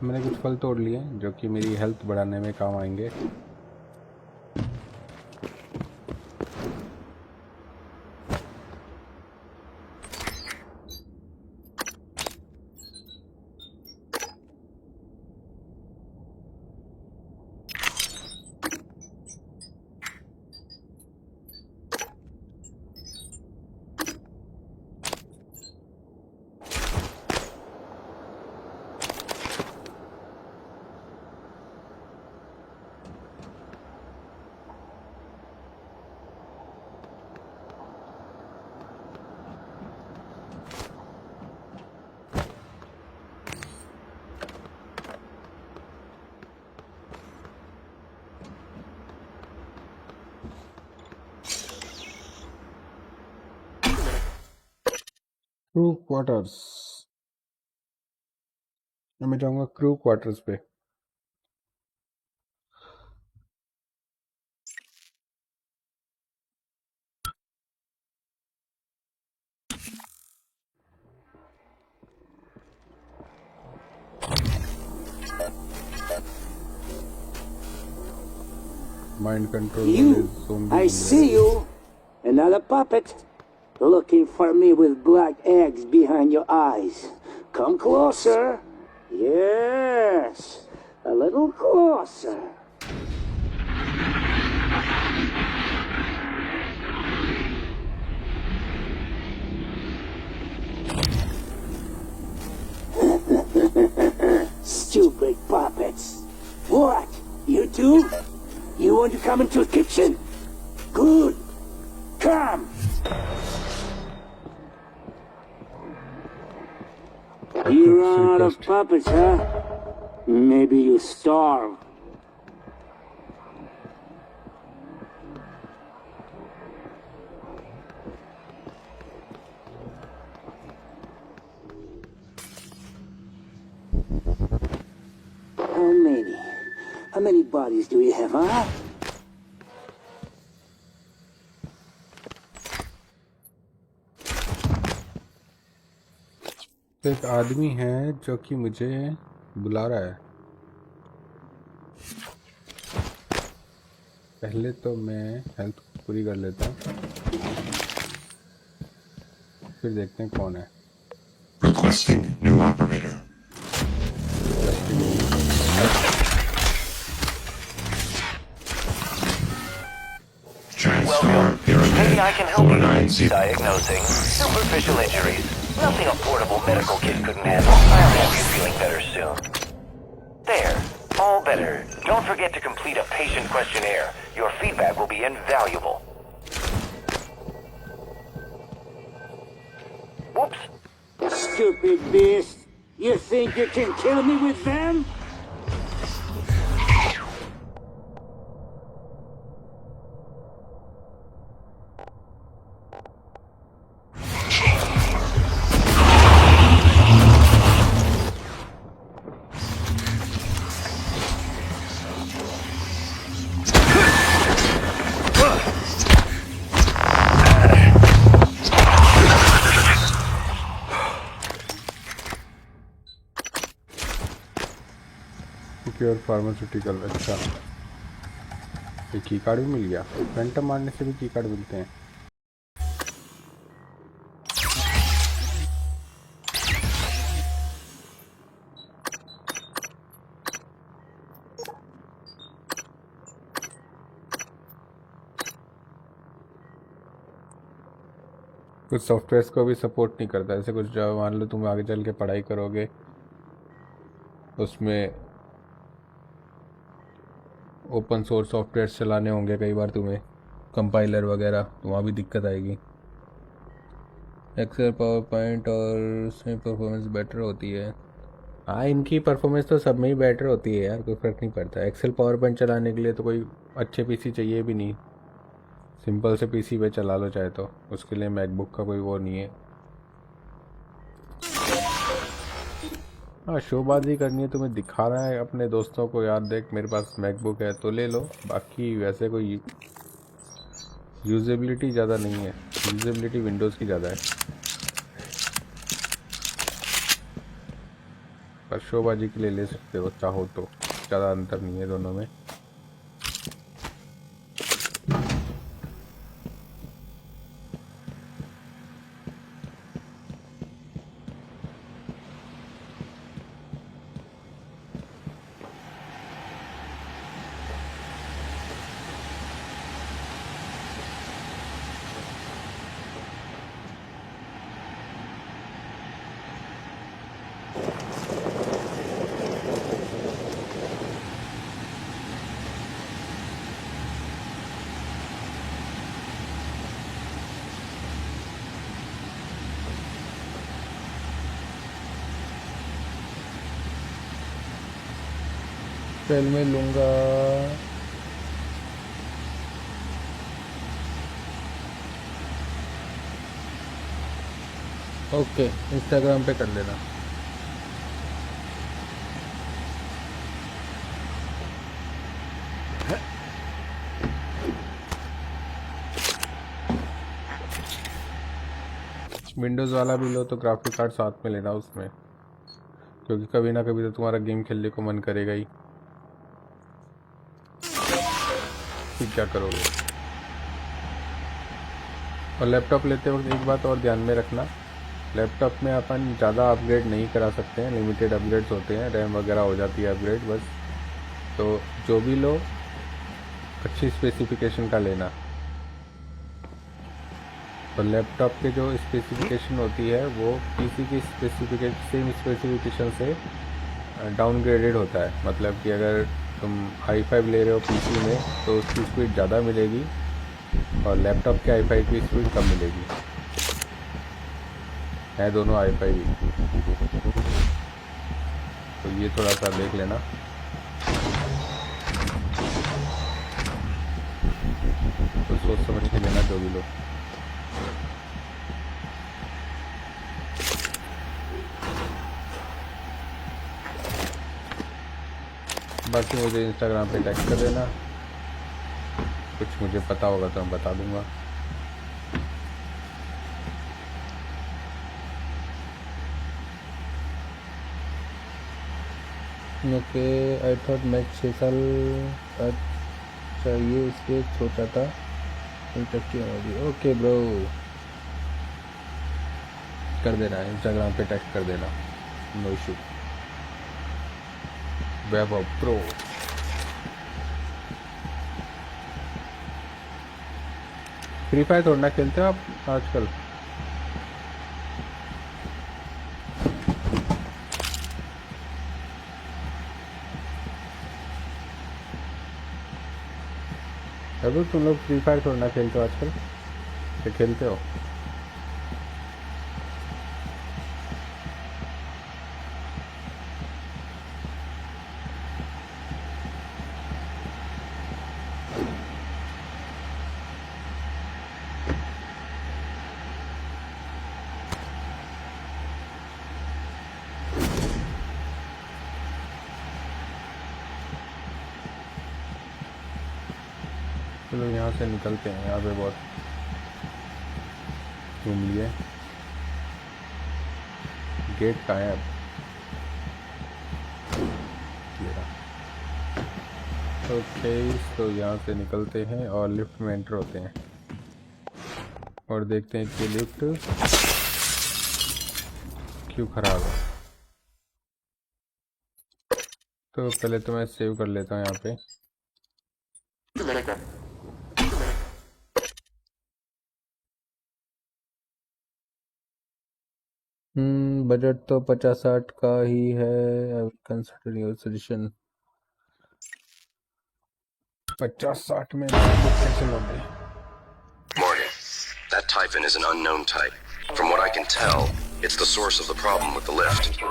मैंने कुछ फल तोड़ लिए जो कि मेरी हेल्थ बढ़ाने में काम आएंगे। क्रू क्वार्टर्स, मैं जाऊंगा क्रू क्वार्टर्स पे। Mind control You, is zombie. I see you. Another puppet. Looking for me with black eggs behind your eyes. Come closer. Yes. A little closer. Stupid puppets. What? You too? You want to come into the kitchen? Good. Come. You run out of puppets, huh? Maybe you starve. How many? How many bodies do we have, huh? एक आदमी है जो कि मुझे बुला रहा है। पहले तो मैं हेल्थ पूरी कर लेता हूँ, फिर देखते हैं कौन है। Requesting new operator. Welcome. Maybe I can help you. Diagnosing superficial injuries. Nothing a portable medical kit couldn't handle. I'll have you feeling better soon. There. All better. Don't forget to complete a patient questionnaire. Your feedback will be invaluable. Whoops. Stupid beast. You think you can kill me with them? और pharmaceutical, अच्छा ये की card भी मिल गया। Phantom मारने से भी की कार्ड मिलते हैं। कुछ सॉफ्टवेयर्स को भी सपोर्ट नहीं करता, ऐसे कुछ जो मान लो तुम आगे चल के पढ़ाई करोगे, उसमें ओपन सोर्स सॉफ्टवेयर चलाने होंगे कई बार तुम्हें, कंपाइलर वगैरह, तो वहाँ भी दिक्कत आएगी। एक्सेल, पावर पॉइंट और उसमें परफॉर्मेंस बेटर होती है। हाँ, इनकी परफॉर्मेंस तो सब में ही बेटर होती है यार, कोई फ़र्क नहीं पड़ता। एक्सेल पावर पॉइंट चलाने के लिए तो कोई अच्छे पीसी चाहिए भी नहीं, सिंपल से पीसी पे चला लो चाहे, तो उसके लिए मैकबुक का कोई वो नहीं है। हाँ, शोबाजी करनी है, तुम्हें दिखा रहा है अपने दोस्तों को, यार देख मेरे पास मैकबुक है तो ले लो। बाकी वैसे कोई यूजेबिलिटी ज़्यादा नहीं है, यूजेबिलिटी विंडोज़ की ज़्यादा है। पर शोबाजी के लिए ले सकते हो चाहो तो, ज़्यादा अंतर नहीं है दोनों में। ट्रेल में लूँगा। ओके, इंस्टाग्राम पे कर लेना। विंडोज़ वाला भी लो तो ग्राफिक कार्ड साथ में लेना उसमें, क्योंकि कभी ना कभी तो तुम्हारा गेम खेलने को मन करेगा ही, फिर क्या करोगे। और लैपटॉप लेते वक्त एक बात और ध्यान में रखना, लैपटॉप में अपन ज़्यादा अपग्रेड नहीं करा सकते हैं, लिमिटेड अपग्रेड्स होते हैं, रैम वगैरह हो जाती है अपग्रेड बस। तो जो भी लो अच्छी स्पेसिफिकेशन का लेना। तो लैपटॉप के जो स्पेसिफिकेशन होती है वो पीसी की सेम स्पेसिफिकेशन से डाउनग्रेडेड होता है। मतलब कि अगर तुम i5 ले रहे हो पीसी में तो उसकी स्पीड ज़्यादा मिलेगी और लैपटॉप के i5 की स्पीड कम मिलेगी। है दोनों i5 ही, तो ये थोड़ा सा देख लेना। तो सोच समझ के लेना जो भी लो। बाकी मुझे इंस्टाग्राम पे टैग कर देना, कुछ मुझे पता होगा तो मैं बता दूंगा। ओके, आई थॉट मैच 6 साल चाहिए इसलिए सोचा था। ओके ब्रो, कर देना, इंस्टाग्राम पे टैग कर देना, नो इशू। वैभव प्रो। फ्री फायर थोड़ा खेलते हो आप आजकल? अभी तुम लोग फ्री फायर थोड़ा खेलते हो आजकल, क्या खेलते हो? चलो यहाँ से निकलते हैं, यहाँ पे बहुत घूम लिए। गेट कहाँ है अब? ओके, तो यहाँ से निकलते हैं और लिफ्ट में एंटर होते हैं और देखते हैं कि लिफ्ट क्यों खराब है। तो पहले तो मैं सेव कर लेता हूँ यहाँ पे। बजट तो 50-60 का ही है। I will consider your suggestion. 50-60 में कैसे लोगे? Morgan, that Typhon is an unknown type. From what I can tell, it's the source of the problem with the lift.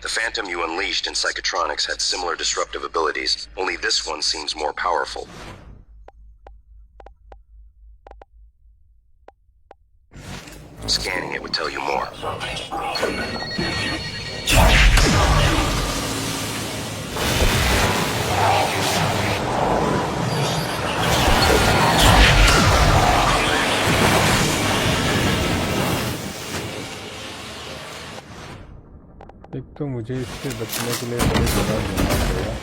The Phantom you unleashed in Psychotronics had similar disruptive abilities, only this one seems more powerful. Scanning it would tell you more. तो मुझे इससे बचने के लिए बड़ी जगह ढूंढना पड़ेगा।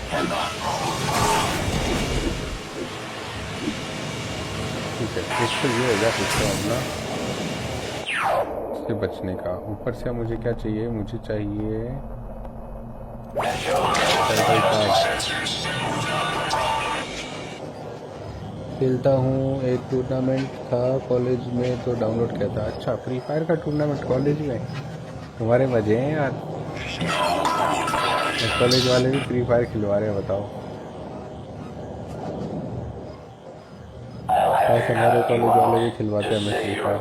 ठीक है, एक तो ये होगा सिस्टम अपना इससे बचने का। ऊपर से मुझे क्या चाहिए, मुझे चाहिए खेलता हूँ। एक टूर्नामेंट था कॉलेज में तो डाउनलोड किया था। अच्छा, फ्री फायर का टूर्नामेंट कॉलेज में, तुम्हारे मजे हैं यार। कॉलेज वाले भी फ्री फायर खिलवा रहे हैं, बताओ। ऐसे हमारे कॉलेज वाले भी खिलवाते हैं हमें फ्री फायर।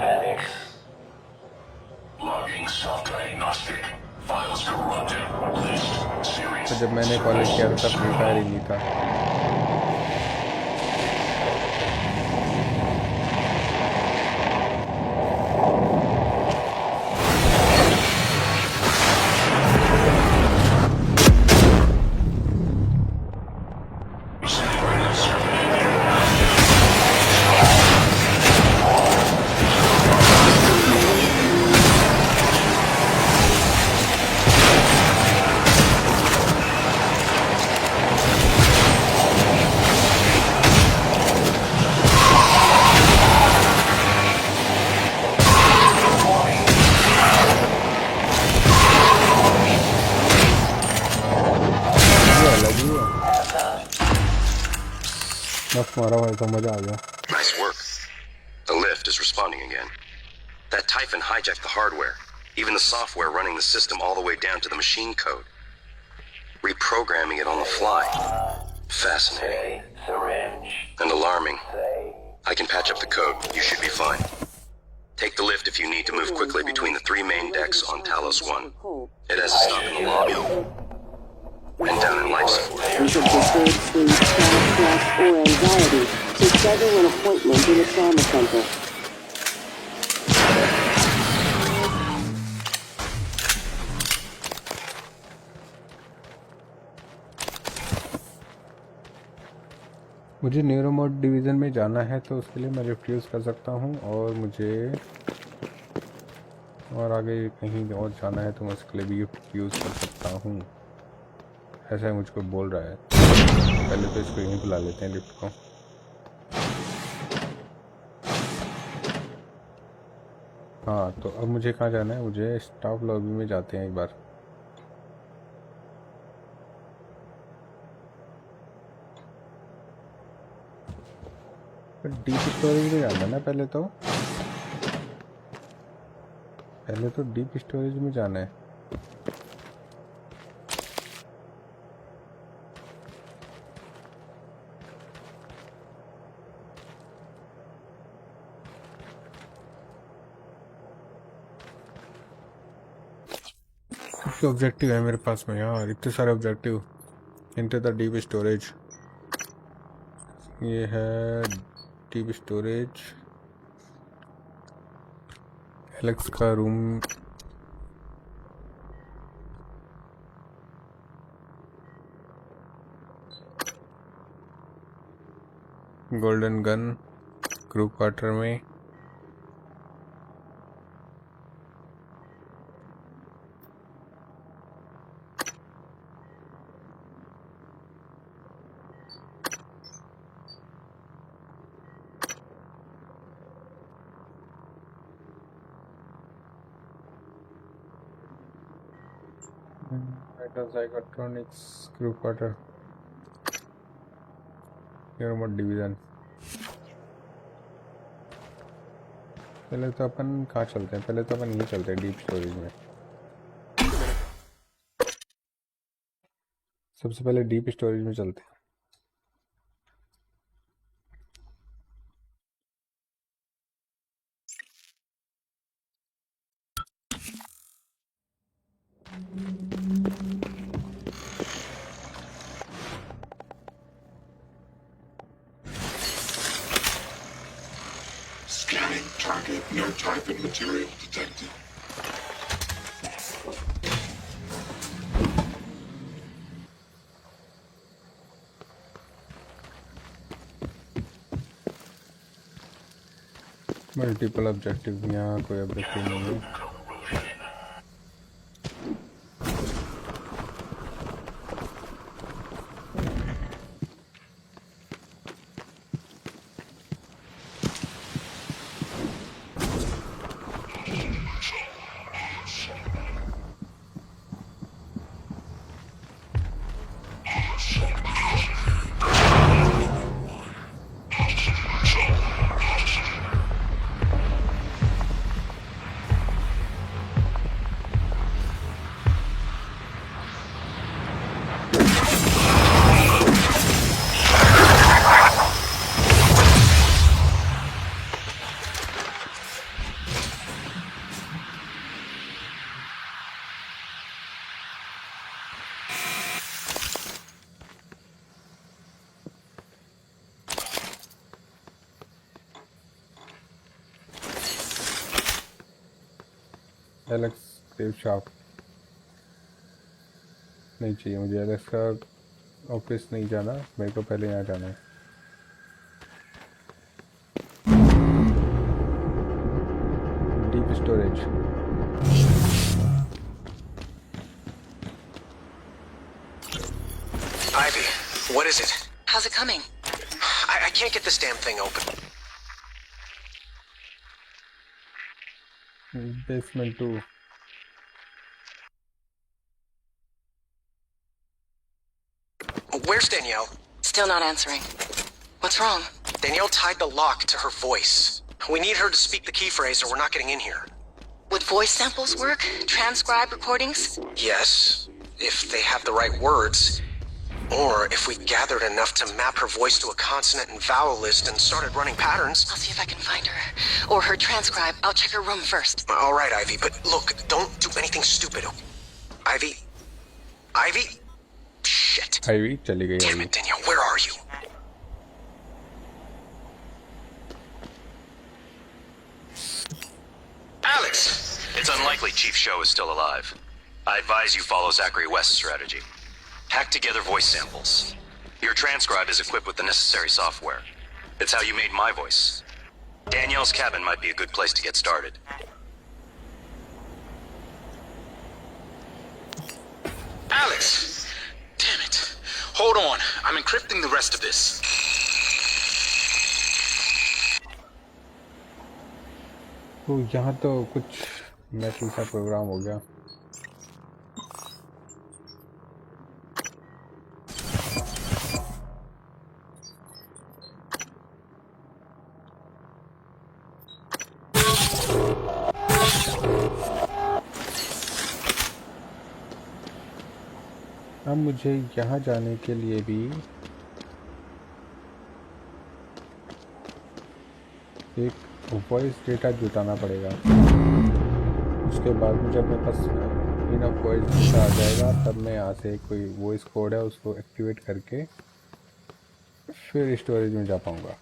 तो जब मैंने कॉलेज किया था तब फ्री फायर ही नहीं था। Nice work. The lift is responding again. That Typhon hijacked the hardware, even the software running the system all the way down to the machine code. Reprogramming it on the fly. Fascinating. And alarming. I can patch up the code. You should be fine. Take the lift if you need to move quickly between the 3 main decks on Talos 1. It has a stop in the lobby. And down in life support. Because of disturbed sleep, stress, or anxiety, to schedule an appointment in a trauma center. मुझे न्यूरोमोड division में जाना है तो उसके लिए मैं lift use कर सकता हूँ, और मुझे और आगे कहीं और जाना है तो मैं उसके लिए भी लिफ्ट यूज़ कर सकता हूँ। ऐसा ही मुझको बोल रहा है। पहले तो इसको यहीं बुला लेते हैं लिफ्ट को। हाँ, तो अब मुझे कहाँ जाना है? मुझे स्टाफ लॉबी में जाते हैं एक बार। डीप स्टोरेज में जाना ना पहले तो डीप स्टोरेज में जाना है। ऑब्जेक्टिव है मेरे पास में यार, इतने सारे objective. Into the deep storage, ये है डीप स्टोरेज। एलेक्स का room, golden gun crew quarter में, Zygotronics crew quarter, न्यूरोमोड डिवीजन। पहले तो अपन कहाँ चलते हैं? पहले तो अपन यहीं चलते हैं डीप स्टोरेज में। सबसे पहले डीप स्टोरेज में चलते हैं। Scanning target. No Typhon material detected. Multiple objective, यहाँ कोई ऑब्जेक्टिव नहीं है। एलेक्स क्रेव शॉप नहीं चाहिए मुझे। एलेक्स का ऑफिस नहीं जाना, मेरे को पहले यहाँ जाना है। Deep storage. Ivy, what is it? How's it coming? I can't get this damn thing open. Basement 2। Where's Danielle? Still not answering. What's wrong? Danielle tied the lock to her voice. We need her to speak the key phrase or we're not getting in here. Would voice samples work? Transcribe recordings? Yes, if they have the right words. Or if we gathered enough to map her voice to a consonant and vowel list and started running patterns. I'll see if I can find her. Or her transcribe. I'll check her room first. All right, Ivy, but look, don't do anything stupid. Ivy? Ivy? Shit. Ivy चली गई। Damn it, Danielle, where are you? Alex! It's unlikely Chief Show is still alive. I advise you follow Zachary West's strategy. Hack together voice samples. Your transcribe is equipped with the necessary software. It's how you made my voice. Danielle's cabin might be a good place to get started. Alex! Damn it. Hold on. I'm encrypting the rest of this. तो यहाँ तो कुछ metal सा programme हो गया। अब मुझे यहाँ जाने के लिए भी एक वॉइस डेटा जुटाना पड़ेगा। उसके बाद में जब मेरे पास इनफ वॉइस डेटा आ जाएगा तब मैं यहाँ से कोई वॉइस कोड है उसको एक्टिवेट करके फिर स्टोरेज में जा पाऊँगा।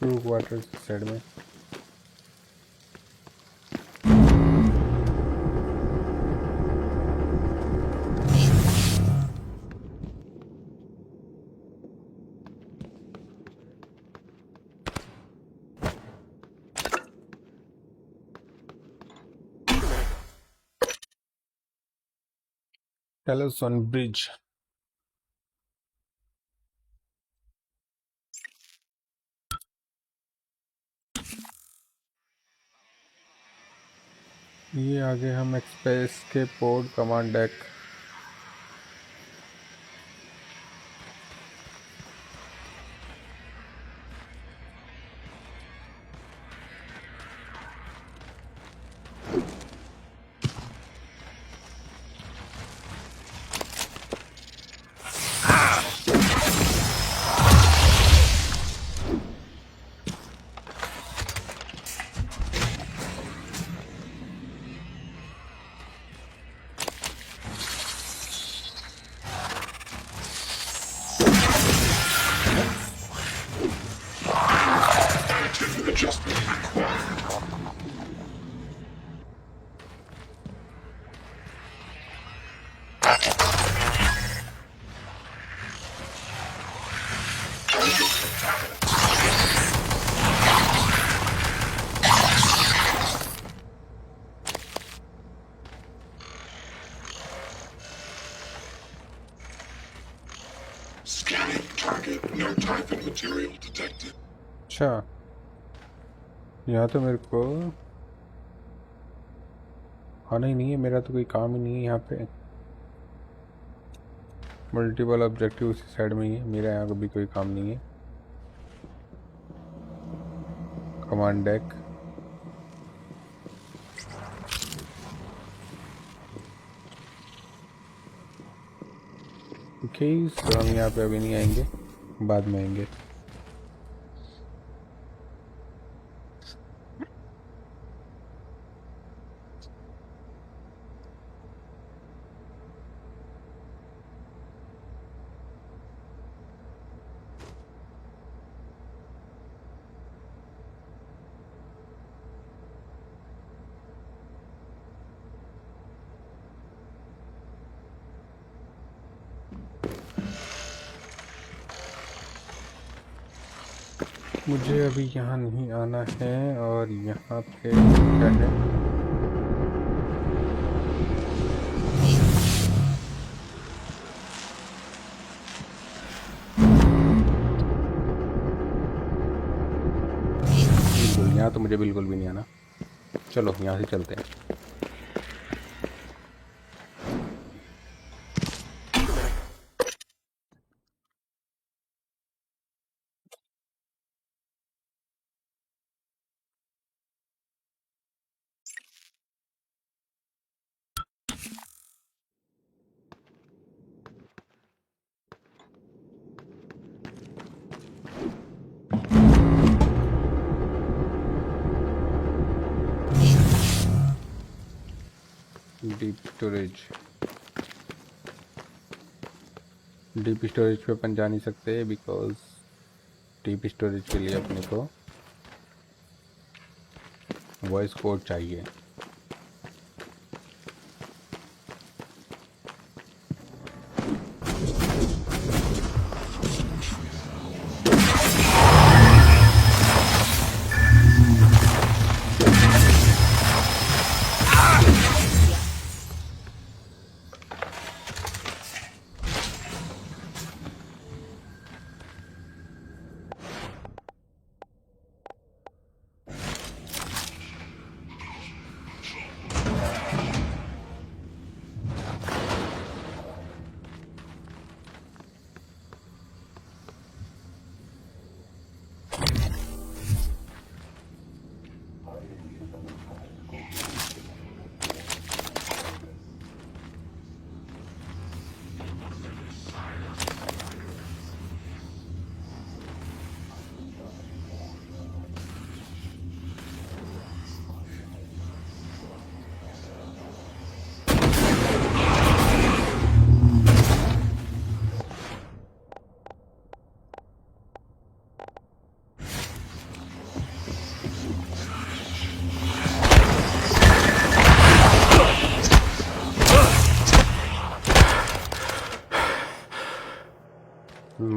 ब्रू वाटर साइड में Talos on bridge। ये आगे हम एक्सप्रेस के port command deck Adjustment required. Scanning target. No typing material detected. अच्छा यहाँ तो मेरे को आना ही नहीं है। मेरा तो कोई काम ही नहीं है यहाँ पे। मल्टीपल ऑब्जेक्टिव उसी साइड में ही है। मेरा यहाँ भी कोई काम नहीं है। Command deck okay. तो हम यहाँ पे अभी नहीं आएंगे, बाद में आएंगे। मुझे अभी यहाँ नहीं आना है। और यहाँ पे क्या है? बिल्कुल, यहाँ तो मुझे बिल्कुल भी नहीं आना। चलो यहाँ से चलते हैं। डीप स्टोरेज पे अपन जा नहीं सकते बिकॉज डीप स्टोरेज के लिए अपने को वॉइस कोड चाहिए।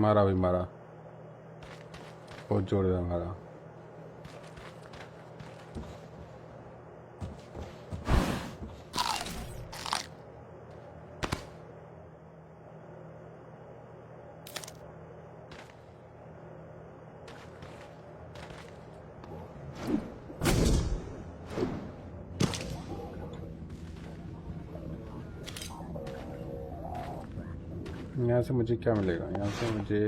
मारा भी मारा, बहुत जोरदार मारा। यहाँ से मुझे क्या मिलेगा? यहाँ से मुझे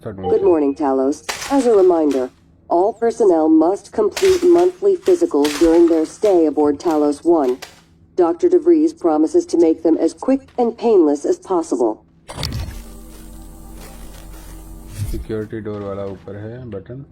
Good morning, Talos. As a reminder, all personnel must complete monthly physicals during their stay aboard Talos 1. Dr. DeVries promises to make them as quick and painless as possible. Security door वाला ऊपर है button.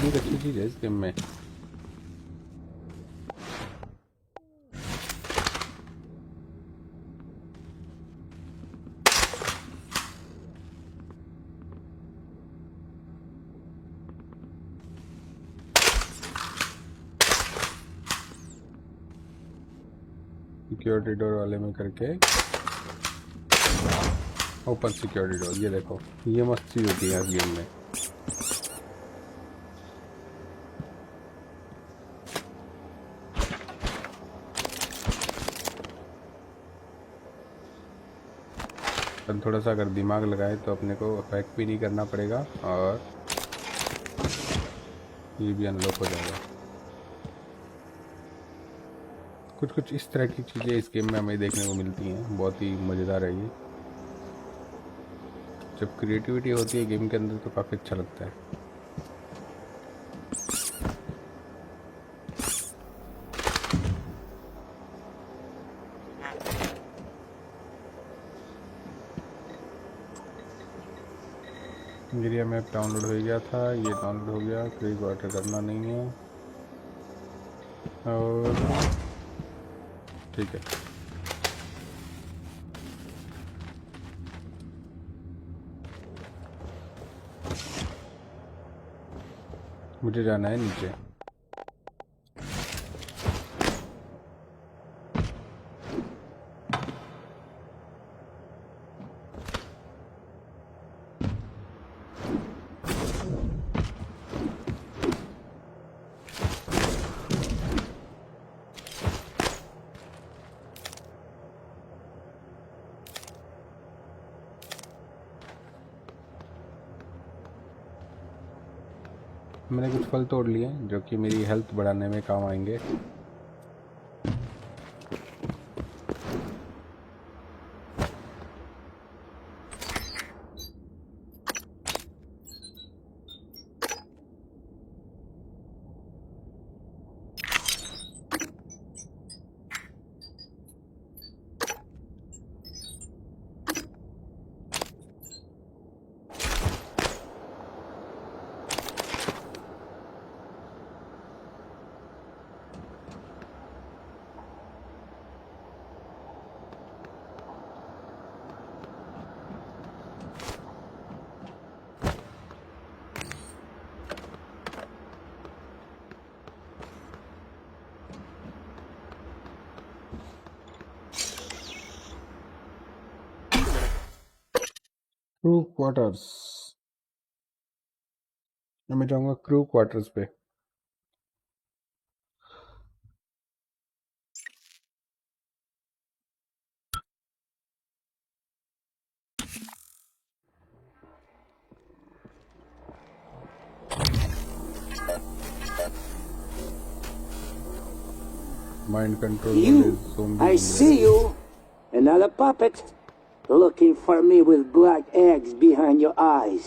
अच्छी चीज है इस game में। Security door वाले में करके ओपन सिक्योरिटी डोर, ये देखो, ये मस्त चीज होती है इस गेम में। अपन थोड़ा सा अगर दिमाग लगाए तो अपने को हैक भी नहीं करना पड़ेगा और ये भी अनलॉक हो जाएगा। कुछ कुछ इस तरह की चीज़ें इस गेम में हमें देखने को मिलती हैं, बहुत ही मज़ेदार है ये। जब क्रिएटिविटी होती है गेम के अंदर तो काफ़ी अच्छा लगता है। एरिया मैप डाउनलोड हो गया था, ये डाउनलोड हो गया। क्रीक वाटर करना नहीं है और ठीक है। मुझे जाना है नीचे। मैंने कुछ फल तोड़ लिए जो कि मेरी हेल्थ बढ़ाने में काम आएंगे। क्रू क्वार्टर्स, मैं जाऊंगा क्रू क्वार्टर्स पे। Mind control You, is zombie. I see you. Another puppet. Looking for me with black eggs behind your eyes.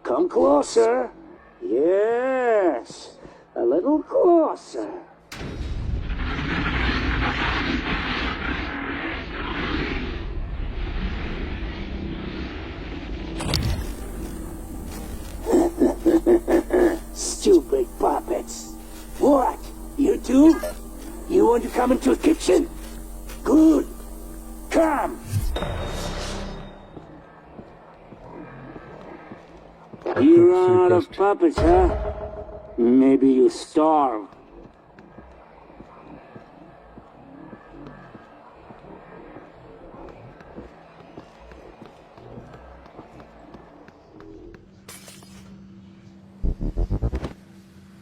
Come closer. Yes. A little closer. Stupid puppets. What? You too? You want to come into the kitchen? Good. Come. You run out of puppets, huh? Maybe you starve.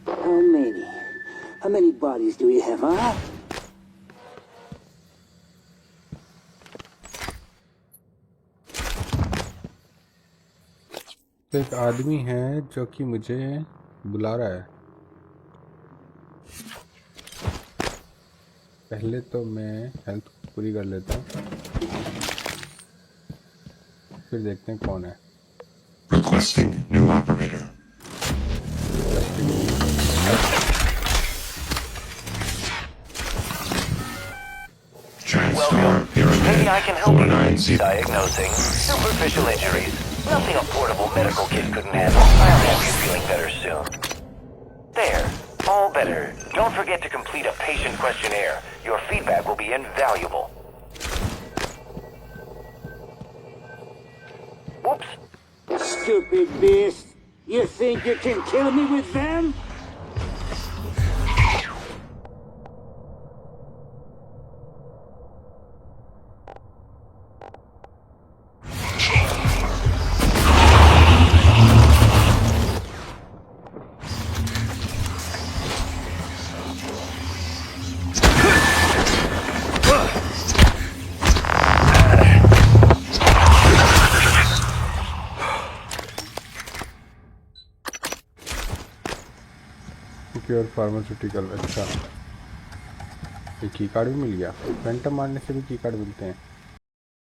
How many? How many bodies do you have, huh? एक आदमी है जो कि मुझे बुला रहा है। पहले तो मैं हेल्थ पूरी कर लेता हूँ, फिर देखते हैं कौन है। Requesting new operator. Welcome. Transtar Pyramid Maybe I can help you. 490. Diagnosing superficial injuries. Nothing a portable medical kit couldn't handle. I'll have you feeling better soon. There. All better. Don't forget to complete a patient questionnaire. Your feedback will be invaluable. Whoops. Stupid beast. You think you can kill me with them? Secure pharmaceutical, अच्छा ये की card भी मिल गया। Phantom मारने से भी की card मिलते हैं।